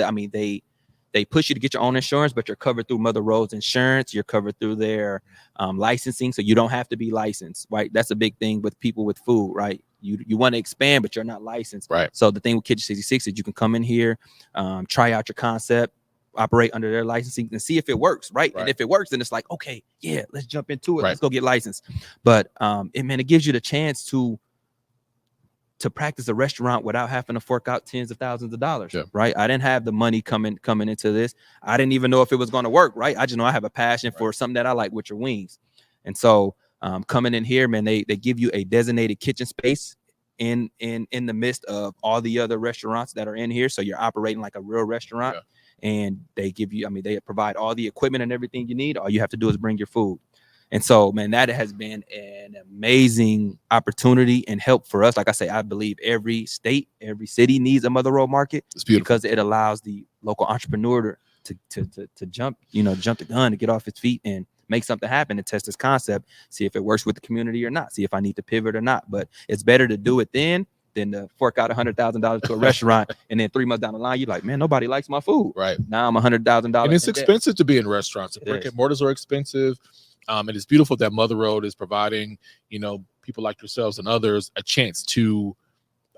they push you to get your own insurance, but you're covered through Mother Road's insurance. You're covered through their licensing, so you don't have to be licensed, right? That's a big thing with people with food, right? You want to expand, but you're not licensed, right? So the thing with Kitchen 66 is you can come in here, try out your concept, operate under their licensing, and see if it works, right? And if it works, then it's like, okay, yeah, let's jump into it. Let's go get licensed. But it gives you the chance to practice a restaurant without having to fork out tens of thousands of dollars, right? I didn't have the money coming into this. I didn't even know if it was going to work, right? I just know I have a passion for something that I like, with your wings. And so coming in here, man, they give you a designated kitchen space in the midst of all the other restaurants that are in here. So you're operating like a real restaurant, and they give you, they provide all the equipment and everything you need. All you have to do is bring your food. And so, man, that has been an amazing opportunity and help for us. Like I say, I believe every state, every city needs a Mother Road Market, because it allows the local entrepreneur to jump the gun, to get off his feet and make something happen, and test this concept, see if it works with the community or not, see if I need to pivot or not. But it's better to do it then than to fork out $100,000 to a restaurant, and then 3 months down the line, you're like, man, nobody likes my food. Right. Now I'm $100,000. And it's expensive to be in restaurants. Brick and mortars are expensive. And it's beautiful that Mother Road is providing, people like yourselves and others a chance to,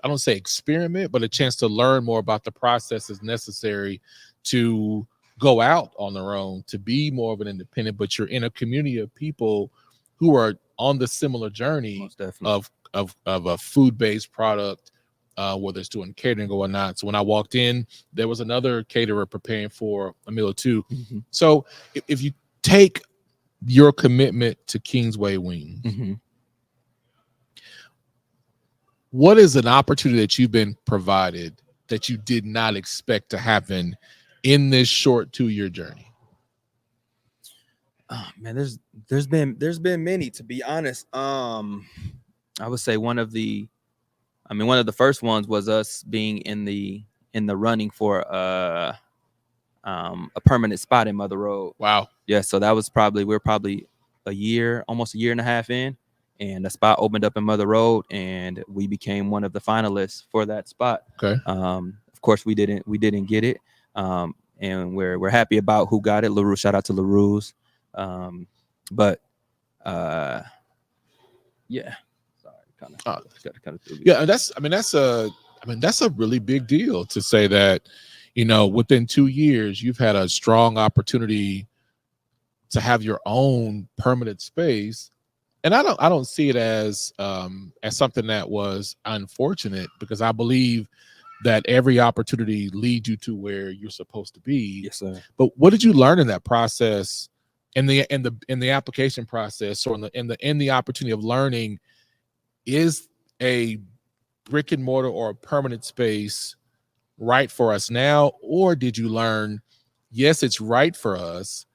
I don't say experiment, but a chance to learn more about the processes necessary to go out on their own, to be more of an independent. But you're in a community of people who are on the similar journey of a food-based product, whether it's doing catering or whatnot. So when I walked in, there was another caterer preparing for a meal too. So if you take your commitment to Kingsway Wings, what is an opportunity that you've been provided that you did not expect to happen in this short 2-year journey? Oh man, there's been many, to be honest. I would say one of the first ones was us being in the running for a permanent spot in Mother Road. Wow. Yeah, so that was we're probably almost a year and a half in, and the spot opened up in Mother Road, and we became one of the finalists for that spot. Okay. Of course, we didn't get it, and we're happy about who got it. LaRue, shout out to LaRue's. But yeah. Yeah, that's a really big deal to say that, within 2 years you've had a strong opportunity to have your own permanent space. And I don't see it as something that was unfortunate, because I believe that every opportunity leads you to where you're supposed to be. Yes, sir. But what did you learn in that process, in the application process, or in the opportunity of learning? Is a brick and mortar or a permanent space right for us now? Or did you learn, yes, it's right for us,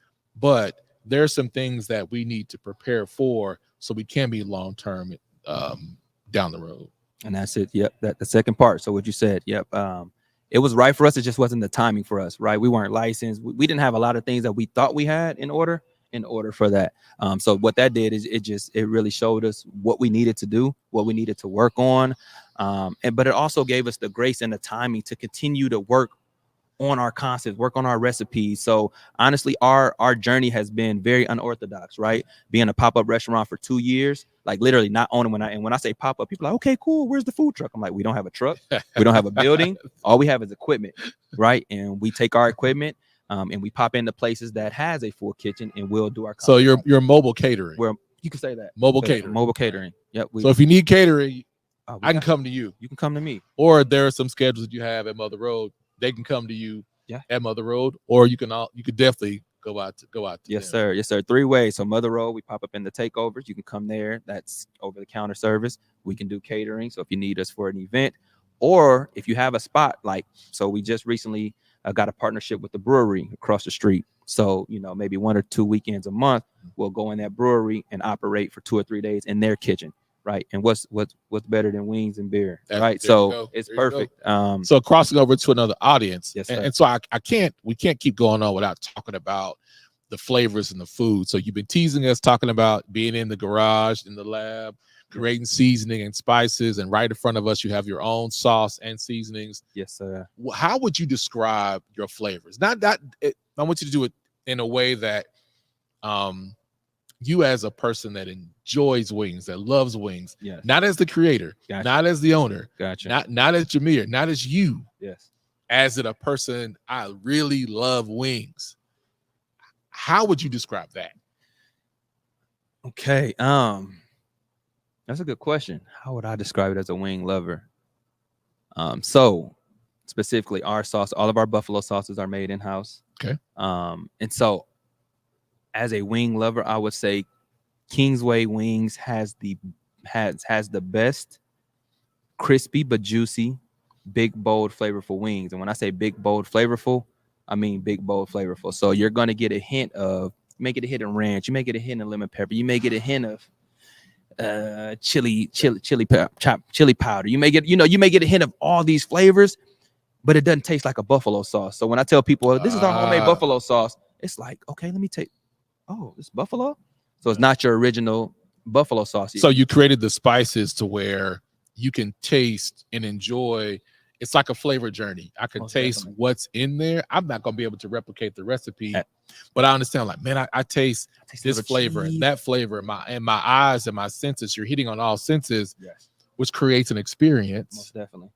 but there's some things that we need to prepare for so we can be long-term down the road. And that's it. Yep. That the second part. So what you said, yep. It was right for us. It just wasn't the timing for us, right? We weren't licensed. We didn't have a lot of things that we thought we had in order for that. So what that did is it really showed us what we needed to do, what we needed to work on. But it also gave us the grace and the timing to continue to work on our concepts, work on our recipes. So honestly, our journey has been very unorthodox, right? Being a pop-up restaurant for 2 years, like literally not owning when I say pop-up, people are like, okay, cool, where's the food truck? I'm like, we don't have a truck, we don't have a building, all we have is equipment, right? And we take our equipment and we pop into places that has a full kitchen and we'll do our concept. So you're mobile catering. You can say that. Mobile catering. Mobile catering. Yep. So if you need catering, I can come to you. You can come to me. Or there are some schedules that you have at Mother Road. They can come to you at Mother Road, or you could definitely go out to yes, sir. Yes, sir. 3 ways. So Mother Road, we pop up in the takeovers. You can come there. That's over the counter service. We can do catering. So if you need us for an event, or if you have a spot, like, so we just recently got a partnership with the brewery across the street. So, maybe 1 or 2 weekends a month, we'll go in that brewery and operate for 2 or 3 days in their kitchen. Right. And what's better than wings and beer? Right. So it's perfect. So crossing over to another audience. Yes, and so we can't keep going on without talking about the flavors and the food. So you've been teasing us, talking about being in the garage, in the lab, creating seasoning and spices. And right in front of us, you have your own sauce and seasonings. Yes, sir. How would you describe your flavors? I want you to do it in a way that you as a person that enjoys wings, that loves wings, yes, not as the creator, gotcha, not as the owner, gotcha, not as Jimere, not as you, yes, as a person, I really love wings. How would you describe that? Okay, that's a good question. How would I describe it as a wing lover? So specifically, our sauce, all of our buffalo sauces are made in-house. Okay. And so as a wing lover, I would say Kingsway Wings has the best crispy but juicy, big, bold, flavorful wings. And when I say big, bold, flavorful, I mean big, bold, flavorful. So you're going to get a hint of, you may get a hint of ranch, you may get a hint of lemon pepper, you may get a hint of chili powder. You may get a hint of all these flavors, but it doesn't taste like a buffalo sauce. So when I tell people this is our homemade buffalo sauce, it's like, okay, let me take, oh, it's buffalo. So it's not your original buffalo sauce. So you created the spices to where you can taste and enjoy. It's like a flavor journey. I can taste what's in there. I'm not going to be able to replicate the recipe, but I understand, like, man, I taste this flavor and that flavor, and my eyes and my senses. You're hitting on all senses, yes, which creates an experience. Most definitely.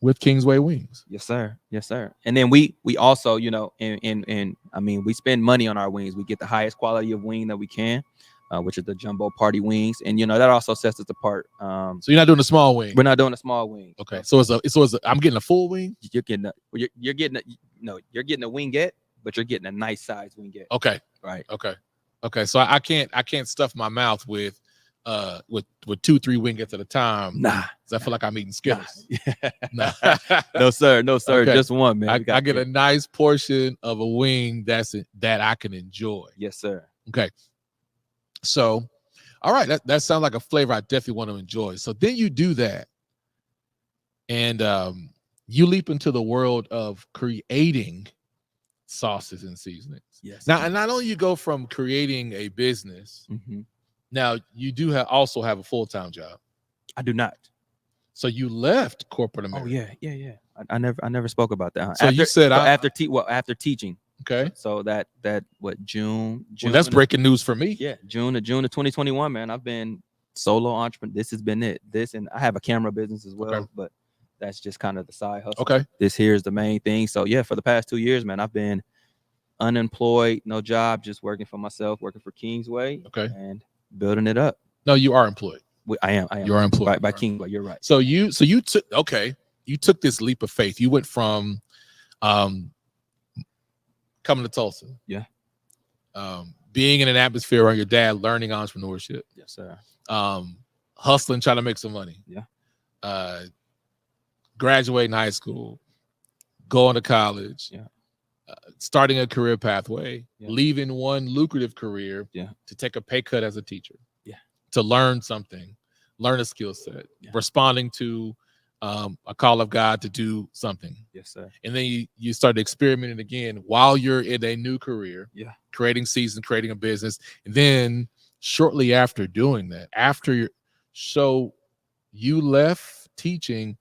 With Kingsway Wings. Yes, sir. Yes, sir. And then we also, and I mean, we spend money on our wings. We get the highest quality of wing that we can, which is the jumbo party wings. And, that also sets us apart. So you're not doing a small wing? We're not doing a small wing. Okay. So I'm getting a full wing? You're getting a wingette, but you're getting a nice size wingette. Okay. Right. Okay. So I can't stuff my mouth with 2-3 wingettes at a time. Nah. I feel like I'm eating Skittles. Nah. No, sir. Okay. Just one, man. I get a nice portion of a wing that I can enjoy. Yes, sir. Okay. So, all right, that sounds like a flavor I definitely want to enjoy. So then you do that, and you leap into the world of creating sauces and seasonings. Yes. Now, and not only you go from creating a business, now you do also have a full-time job. I do not. So you left corporate America. Oh yeah. I never spoke about that. So you said after teaching. Okay. So that June. Well, that's breaking news for me. Yeah, June of 2021, man. I've been solo entrepreneur. This has been it. And I have a camera business as well, but that's just kind of the side hustle. Okay. This here is the main thing. So yeah, for the past 2 years, man, I've been unemployed, no job, just working for myself, working for Kingsway. Okay. And building it up. No, you are employed. I am. You are employed by Kingsway. You're right. So you took this leap of faith. You went from coming to Tulsa. Yeah. Being in an atmosphere around your dad, learning entrepreneurship. Yes, sir. Hustling, trying to make some money. Yeah. Graduating high school, going to college. Yeah. starting a career pathway, Yeah. leaving one lucrative career Yeah. to take a pay cut as a teacher, Yeah. to learn something, learn a skill set, Yeah. responding to a call of God to do something. Yes, sir. And then you start experimenting again while you're in a new career, Yeah. creating seasons, creating a business. And then shortly after doing that, so you left teaching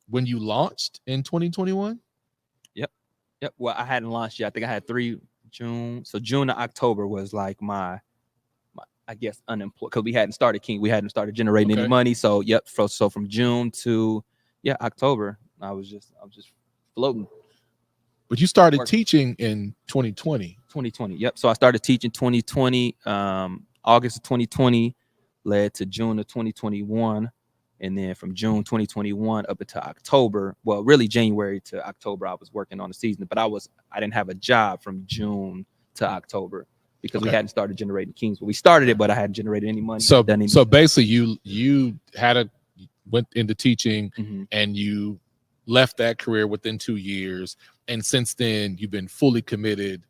when you launched in 2021? Yep. Well, I hadn't launched yet. I think I had 3 June. So June to October was like my I guess unemployed, because we hadn't started we hadn't started generating any money. So yep. So from June to October, I was just floating. But you started teaching in 2020. 2020. Yep. So I started teaching 2020. August of 2020 led to June of 2021. And then from June 2021 up until October, well, really January to October, I was working on the season, but I didn't have a job from June to October because we hadn't started generating Kings. But we started it, but I hadn't generated any money. So basically you went into teaching and you left that career within 2 years. And since then you've been fully committed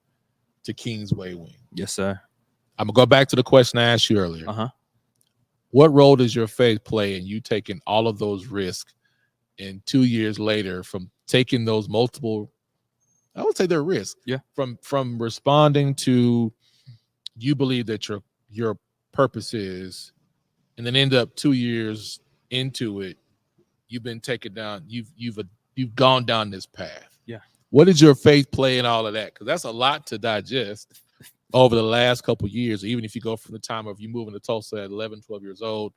to Kingsway Wing. Yes, sir. I'm gonna go back to the question I asked you earlier. What role does your faith play in you taking all of those risks and 2 years later from taking those multiple, I would say they're risks, from responding to you believe that your purpose is, and then end up 2 years into it, you've been taken down, you've gone down this path. Yeah. What did your faith play in all of that? Because that's a lot to digest over the last couple of years, even if you go from the time of you moving to Tulsa at 11, 12 years old,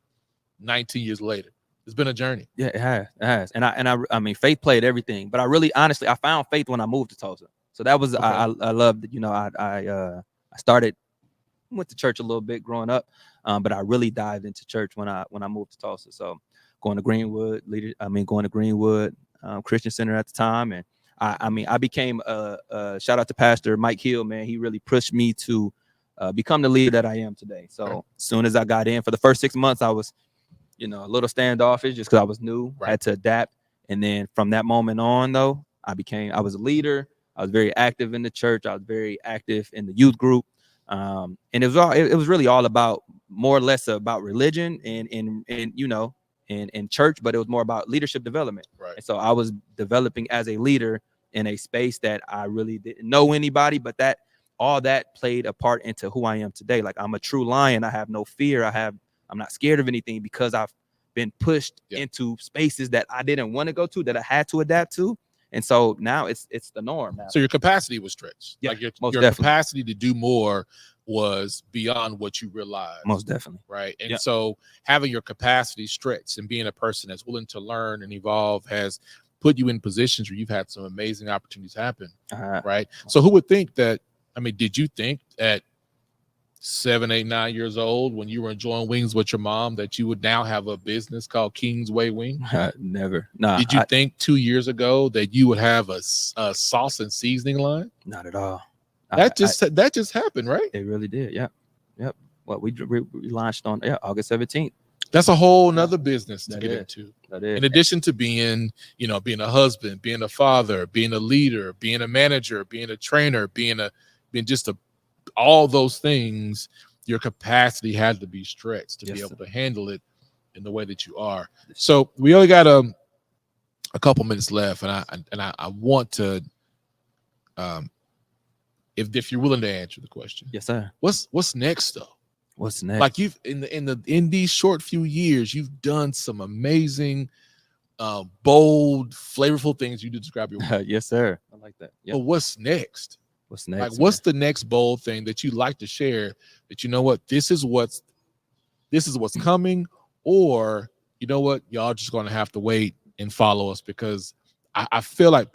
19 years later. It's been a journey. Yeah, it has. And I mean, faith played everything, but I really, honestly, I found faith when I moved to Tulsa. So that was, I loved, I went to church a little bit growing up, but I really dived into church when I moved to Tulsa. So going to Greenwood Christian Center at the time. And I became shout out to Pastor Mike Hill, man. He really pushed me to become the leader that I am today. So as soon as I got in, for the first 6 months, I was, a little standoffish just because I was new, had to adapt. And then from that moment on, though, I was a leader. I was very active in the church. I was very active in the youth group. And it was really all about, more or less about religion and church, but it was more about leadership development. Right. And so I was developing as a leader in a space that I really didn't know anybody, but all that played a part into who I am today. Like, I'm a true lion. I have no fear. I'm not scared of anything because I've been pushed into spaces that I didn't want to go to, that I had to adapt to. And so now it's the norm now. So your capacity was stretched. Yeah, like your definitely. capacity to do more was beyond what you realized. Most definitely. Right. And so having your capacity stretched and being a person that's willing to learn and evolve has put you in positions where you've had some amazing opportunities happen. Right. So who would think that, did you think at 7, 8, 9 years old, when you were enjoying wings with your mom, that you would now have a business called Kingsway Wing? Never. Nah. Did you think 2 years ago that you would have a sauce and seasoning line? Not at all. That just happened, right? It really did. Yep. Well, we launched on August 17th. That's a whole nother business to get into. That is. In addition to being a husband, being a father, being a leader, being a manager, being a trainer, being all those things, your capacity had to be stretched to be able to handle it in the way that you are. So we only got a couple minutes left, and I want to, if you're willing to answer the question. Yes, sir. What's next though? What's next? Like, you've in these short few years, you've done some amazing, bold, flavorful things. You describe your work. Yes, sir. I like that. But what's next? What's next? Like, what's the next bold thing that you like to share? That this is what's coming, or y'all just gonna have to wait and follow us, because I feel like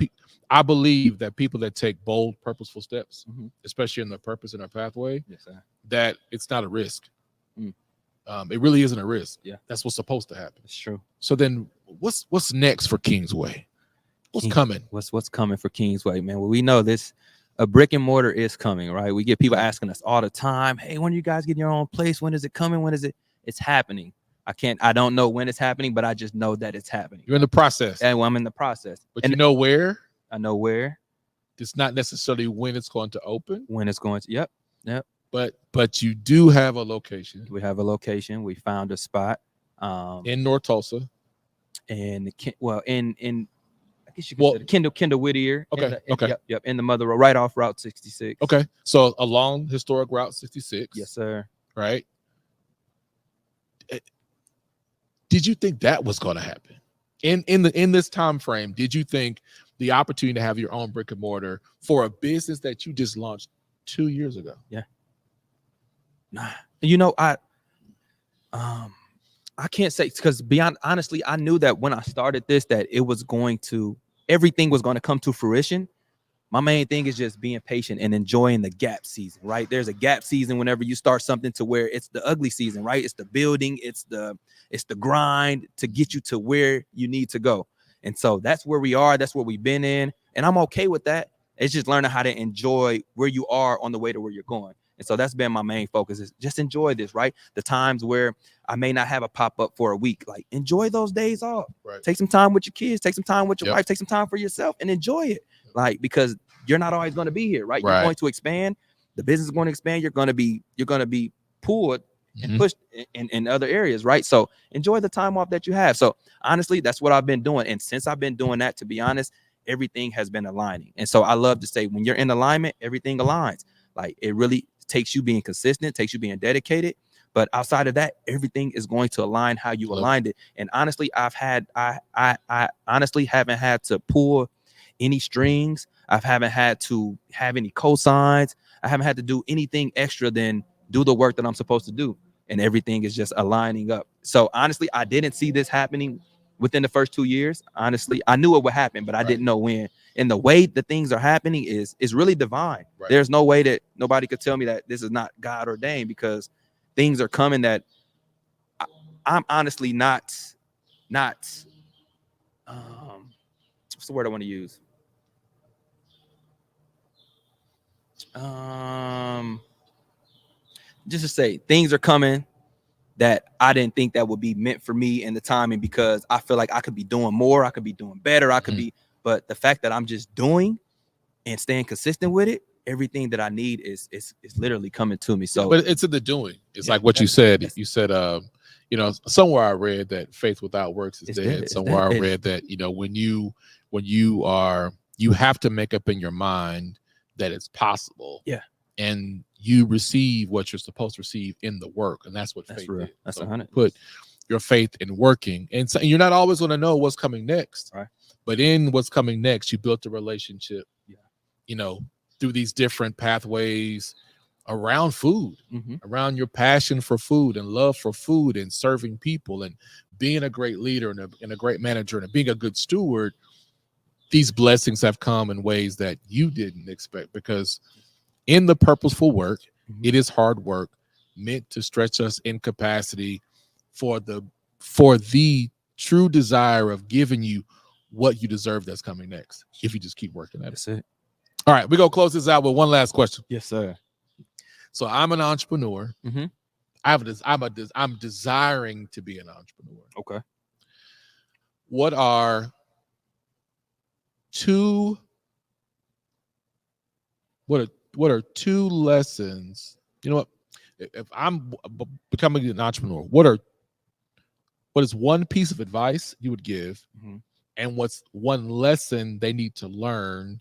I believe that people that take bold, purposeful steps, especially in the purpose in our pathway, that it's not a risk. It really isn't a risk. Yeah, that's what's supposed to happen. It's true. So then, what's next for Kingsway? What's coming? What's coming for Kingsway, man? Well, we know this. A brick and mortar is coming, right? We get people asking us all the time, "Hey, when are you guys getting your own place? When is it coming? When is it?" It's happening. I don't know when it's happening, but I just know that it's happening. You're in the process. And I'm in the process. But you know where? I know where. It's not necessarily when it's going to open. When it's going to, yep. But you do have a location. We have a location. We found a spot In North Tulsa. And in I guess you could say Kendall Whittier. Okay. Yep. In the Mother Road, right off Route 66. Okay. So along historic Route 66. Yes, sir. Right. Did you think that was going to happen in this time frame? Did you think the opportunity to have your own brick and mortar for a business that you just launched 2 years ago? Yeah. Nah. You know, I can't say, because beyond honestly, I knew that when I started this, that everything was going to come to fruition. My main thing is just being patient and enjoying the gap season, right? There's a gap season whenever you start something to where it's the ugly season, right? It's the building, it's the grind to get you to where you need to go. And so that's where we are. That's where we've been in. And I'm okay with that. It's just learning how to enjoy where you are on the way to where you're going. And so that's been my main focus, is just enjoy this, right? The times where I may not have a pop-up for a week, like enjoy those days off. Right. Take some time with your kids, take some time with your wife, take some time for yourself and enjoy it. Like, because you're not always going to be here, right? You're going to expand. The business is going to expand. You're going to be pulled and pushed in other areas, right? So enjoy the time off that you have. So honestly, that's what I've been doing. And since I've been doing that, to be honest, everything has been aligning. And so I love to say, when you're in alignment, everything aligns. Like, it really takes you being consistent, takes you being dedicated. But outside of that, everything is going to align how you aligned it. And honestly, I honestly haven't had to pull any strings. I haven't had to have any cosigns. I haven't had to do anything extra than do the work that I'm supposed to do. And everything is just aligning up. So honestly, I didn't see this happening within the first 2 years. Honestly, I knew it would happen, but I didn't know when. And the way that things are happening is really divine. Right. There's no way that nobody could tell me that this is not God ordained, because things are coming that I'm honestly not what's the word I want to use? Just to say, things are coming that I didn't think that would be meant for me in the timing, because I feel like I could be doing more, I could be doing better, I could be, but the fact that I'm just doing and staying consistent with it, everything that I need is literally coming to me. So, but it's in the doing. It's like what you said. You said, somewhere I read that faith without works is dead. Somewhere I read that, when you have to make up in your mind that it's possible. Yeah. And you receive what you're supposed to receive in the work. And that's what faith is. That's 100. Put your faith in working. And so you're not always going to know what's coming next. Right. But in what's coming next, you built a relationship, through these different pathways around food, around your passion for food and love for food and serving people and being a great leader and a great manager and being a good steward. These blessings have come in ways that you didn't expect, because in the purposeful work, it is hard work meant to stretch us in capacity for the true desire of giving you what you deserve that's coming next, if you just keep working at it. That's it. All right, we're going to close this out with one last question. Yes, sir. So I'm an entrepreneur. I'm desiring to be an entrepreneur. Okay. What are two lessons? You know what? If I'm becoming an entrepreneur, what is one piece of advice you would give, and what's one lesson they need to learn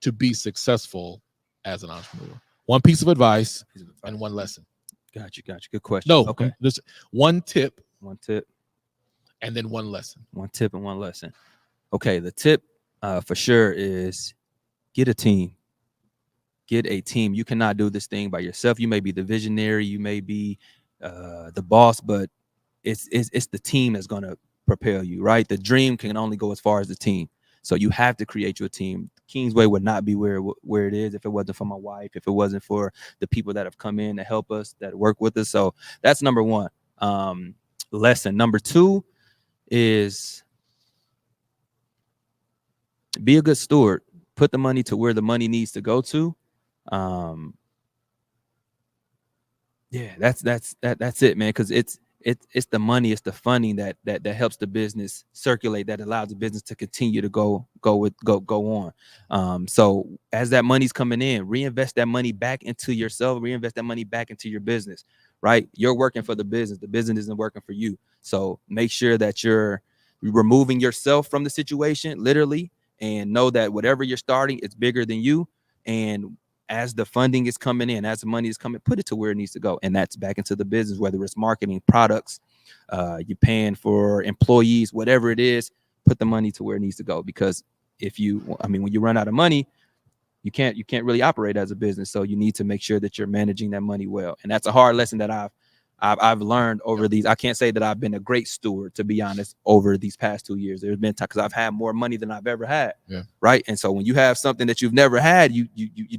to be successful as an entrepreneur? One piece of advice and one lesson. Got you. Good question. No, okay. Just one tip, and then one lesson. One tip and one lesson. Okay, the tip for sure is get a team. Get a team. You cannot do this thing by yourself. You may be the visionary, you may be the boss, but it's the team that's going to propel you, right? The dream can only go as far as the team. So you have to create your team. Kingsway would not be where it is if it wasn't for my wife, if it wasn't for the people that have come in to help us, that work with us. So that's number one. Lesson. Number two is be a good steward. Put the money to where the money needs to go to. That's it, man. Because it's the money, it's the funding that helps the business circulate, that allows the business to continue to go on. So as that money's coming in, reinvest that money back into yourself, reinvest that money back into your business, right? You're working for the business isn't working for you. So make sure that you're removing yourself from the situation, literally, and know that whatever you're starting, it's bigger than you. And as the funding is coming in, as the money is coming, put it to where it needs to go. And that's back into the business, whether it's marketing, products, you're paying for employees, whatever it is, put the money to where it needs to go. Because when you run out of money, you can't really operate as a business. So you need to make sure that you're managing that money well. And that's a hard lesson that I've learned over these. I can't say that I've been a great steward, to be honest, over these past 2 years. There's been times because I've had more money than I've ever had. Yeah. Right. And so when you have something that you've never had, you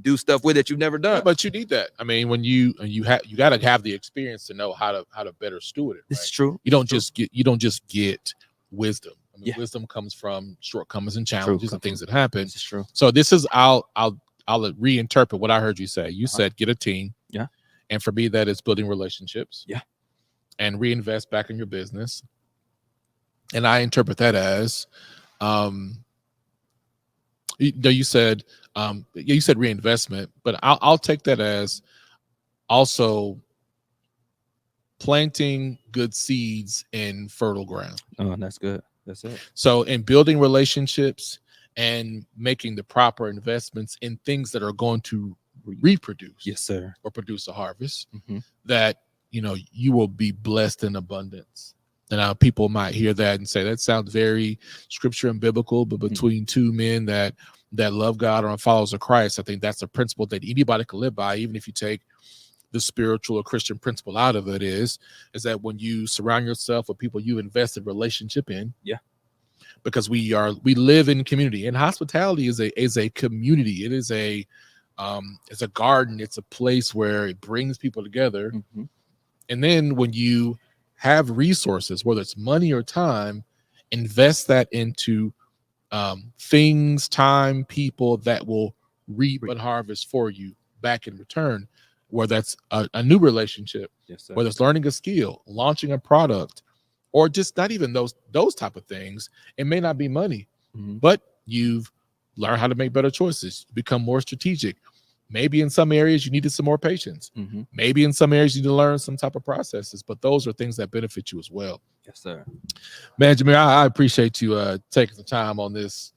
do stuff with it you've never done. Yeah, but you need that. I mean, when you got to have the experience to know how to better steward it. Right? This is true. You don't just get wisdom. I mean, wisdom comes from shortcomings and challenges and things that happen. This is true. So this is I'll reinterpret what I heard you say. You said get a team. Yeah. And for me, that is building relationships. Yeah. And reinvest back in your business. And I interpret that as, you said reinvestment, but I'll take that as also planting good seeds in fertile ground. Oh, that's good. That's it. So in building relationships and making the proper investments in things that are going to reproduce, yes, sir, or produce a harvest, mm-hmm. that you will be blessed in abundance. And people might hear that and say that sounds very scripture and biblical, but between two men that love God or are followers of Christ, I think that's a principle that anybody can live by, even if you take the spiritual or Christian principle out of it, is that when you surround yourself with people you invest in relationship in, because we live in community, and hospitality is a community. It is it's a garden. It's a place where it brings people together. Mm-hmm. And then when you have resources, whether it's money or time, invest that into things, time, people that will reap and harvest for you back in return, whether that's a new relationship, yes, sir, whether it's learning a skill, launching a product, or just not even those type of things. It may not be money, mm-hmm. but you've learned how to make better choices, become more strategic. Maybe in some areas you needed some more patience. Mm-hmm. Maybe in some areas you need to learn some type of processes, but those are things that benefit you as well. Yes, sir. Man, Jimere, I appreciate you taking the time on this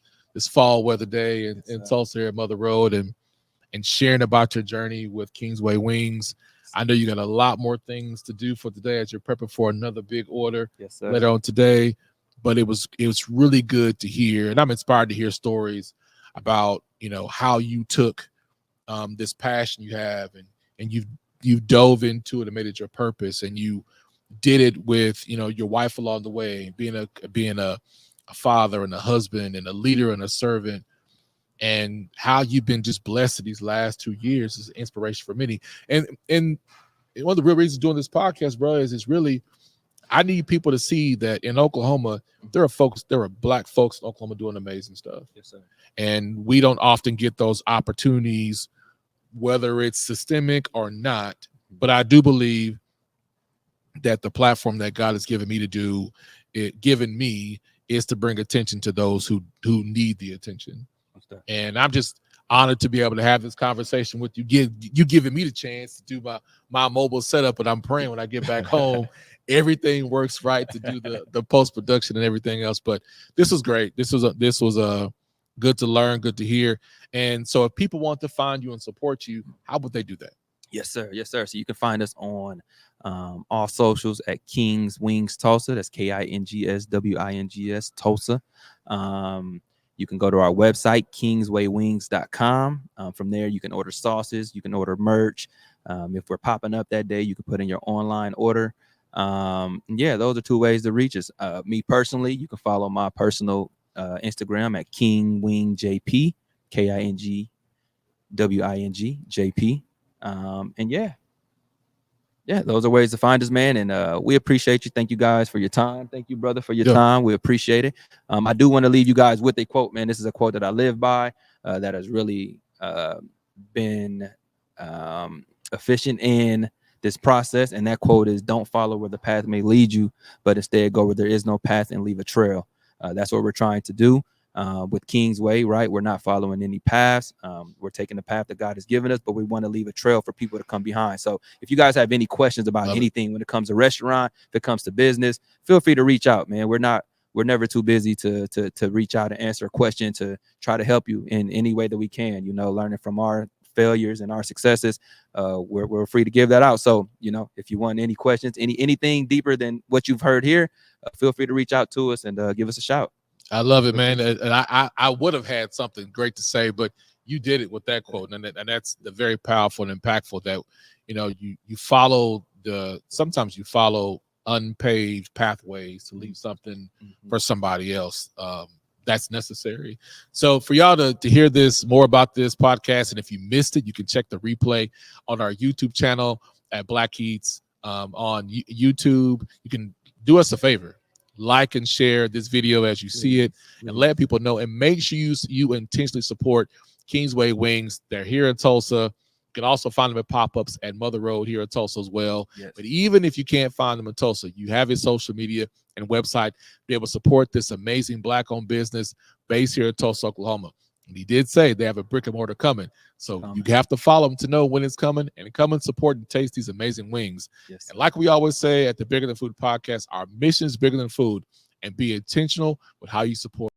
fall weather day in Tulsa here at Mother Road and sharing about your journey with Kingsway Wings. I know you got a lot more things to do for today as you're prepping for another big order later on today, but it was really good to hear, and I'm inspired to hear stories about how you took this passion you have and you've dove into it and made it your purpose, and you did it with your wife along the way, being a father and a husband and a leader and a servant, and how you've been just blessed these last 2 years is an inspiration for many. And one of the real reasons doing this podcast, bro, is really I need people to see that in Oklahoma there are Black folks in Oklahoma doing amazing stuff. Yes, sir. And we don't often get those opportunities, whether it's systemic or not. But I do believe that the platform that God has given me is to bring attention to those who need the attention. And I'm just honored to be able to have this conversation with you. You giving me the chance to do my mobile setup, but I'm praying when I get back home, everything works right to do the post-production and everything else. But this was great. This was good to learn, good to hear. And so if people want to find you and support you, how would they do that? Yes, sir. Yes, sir. So you can find us on all socials at Kings Wings Tulsa. That's KINGSWINGS Tulsa. You can go to our website, kingswaywings.com. From there, you can order sauces. You can order merch. If we're popping up that day, you can put in your online order. Those are two ways to reach us. Me personally, you can follow my personal Instagram at KingWingJP, KINGWINGJP. Those are ways to find us, man. And we appreciate you. Thank you guys for your time. Thank you, brother, for your time. We appreciate it. I do want to leave you guys with a quote, man. This is a quote that I live by, that has really been efficient in this process. And that quote is, don't follow where the path may lead you, but instead go where there is no path and leave a trail. That's what we're trying to do with King's Way, right? We're not following any paths. We're taking the path that God has given us, but we want to leave a trail for people to come behind. So if you guys have any questions about anything when it comes to restaurant, if it comes to business, feel free to reach out, man. We're never too busy to reach out and answer a question, to try to help you in any way that we can, you know, learning from our failures and our successes. We're free to give that out. So, you know, if you want any questions, anything deeper than what you've heard here, feel free to reach out to us and give us a shout. I love it, man. And I would have had something great to say, but you did it with that quote. And that's the very powerful and impactful that, you know, you follow sometimes you follow unpaved pathways to leave something for somebody else. That's necessary. So for y'all to hear this more about this podcast, and if you missed it, you can check the replay on our YouTube channel at Black Eats on YouTube. You can do us a favor, like and share this video as you see it, and let people know. And make sure you intentionally support Kingsway Wings. They're here in Tulsa. You can also find them at pop-ups at Mother Road here in Tulsa as well. Yes. But even if you can't find them in Tulsa, you have his social media and website to be able to support this amazing Black-owned business based here in Tulsa, Oklahoma. And he did say they have a brick and mortar coming. So you have to follow them to know when it's coming, and come and support and taste these amazing wings. Yes. And like we always say at the Bigger Than Food podcast, our mission is bigger than food, and be intentional with how you support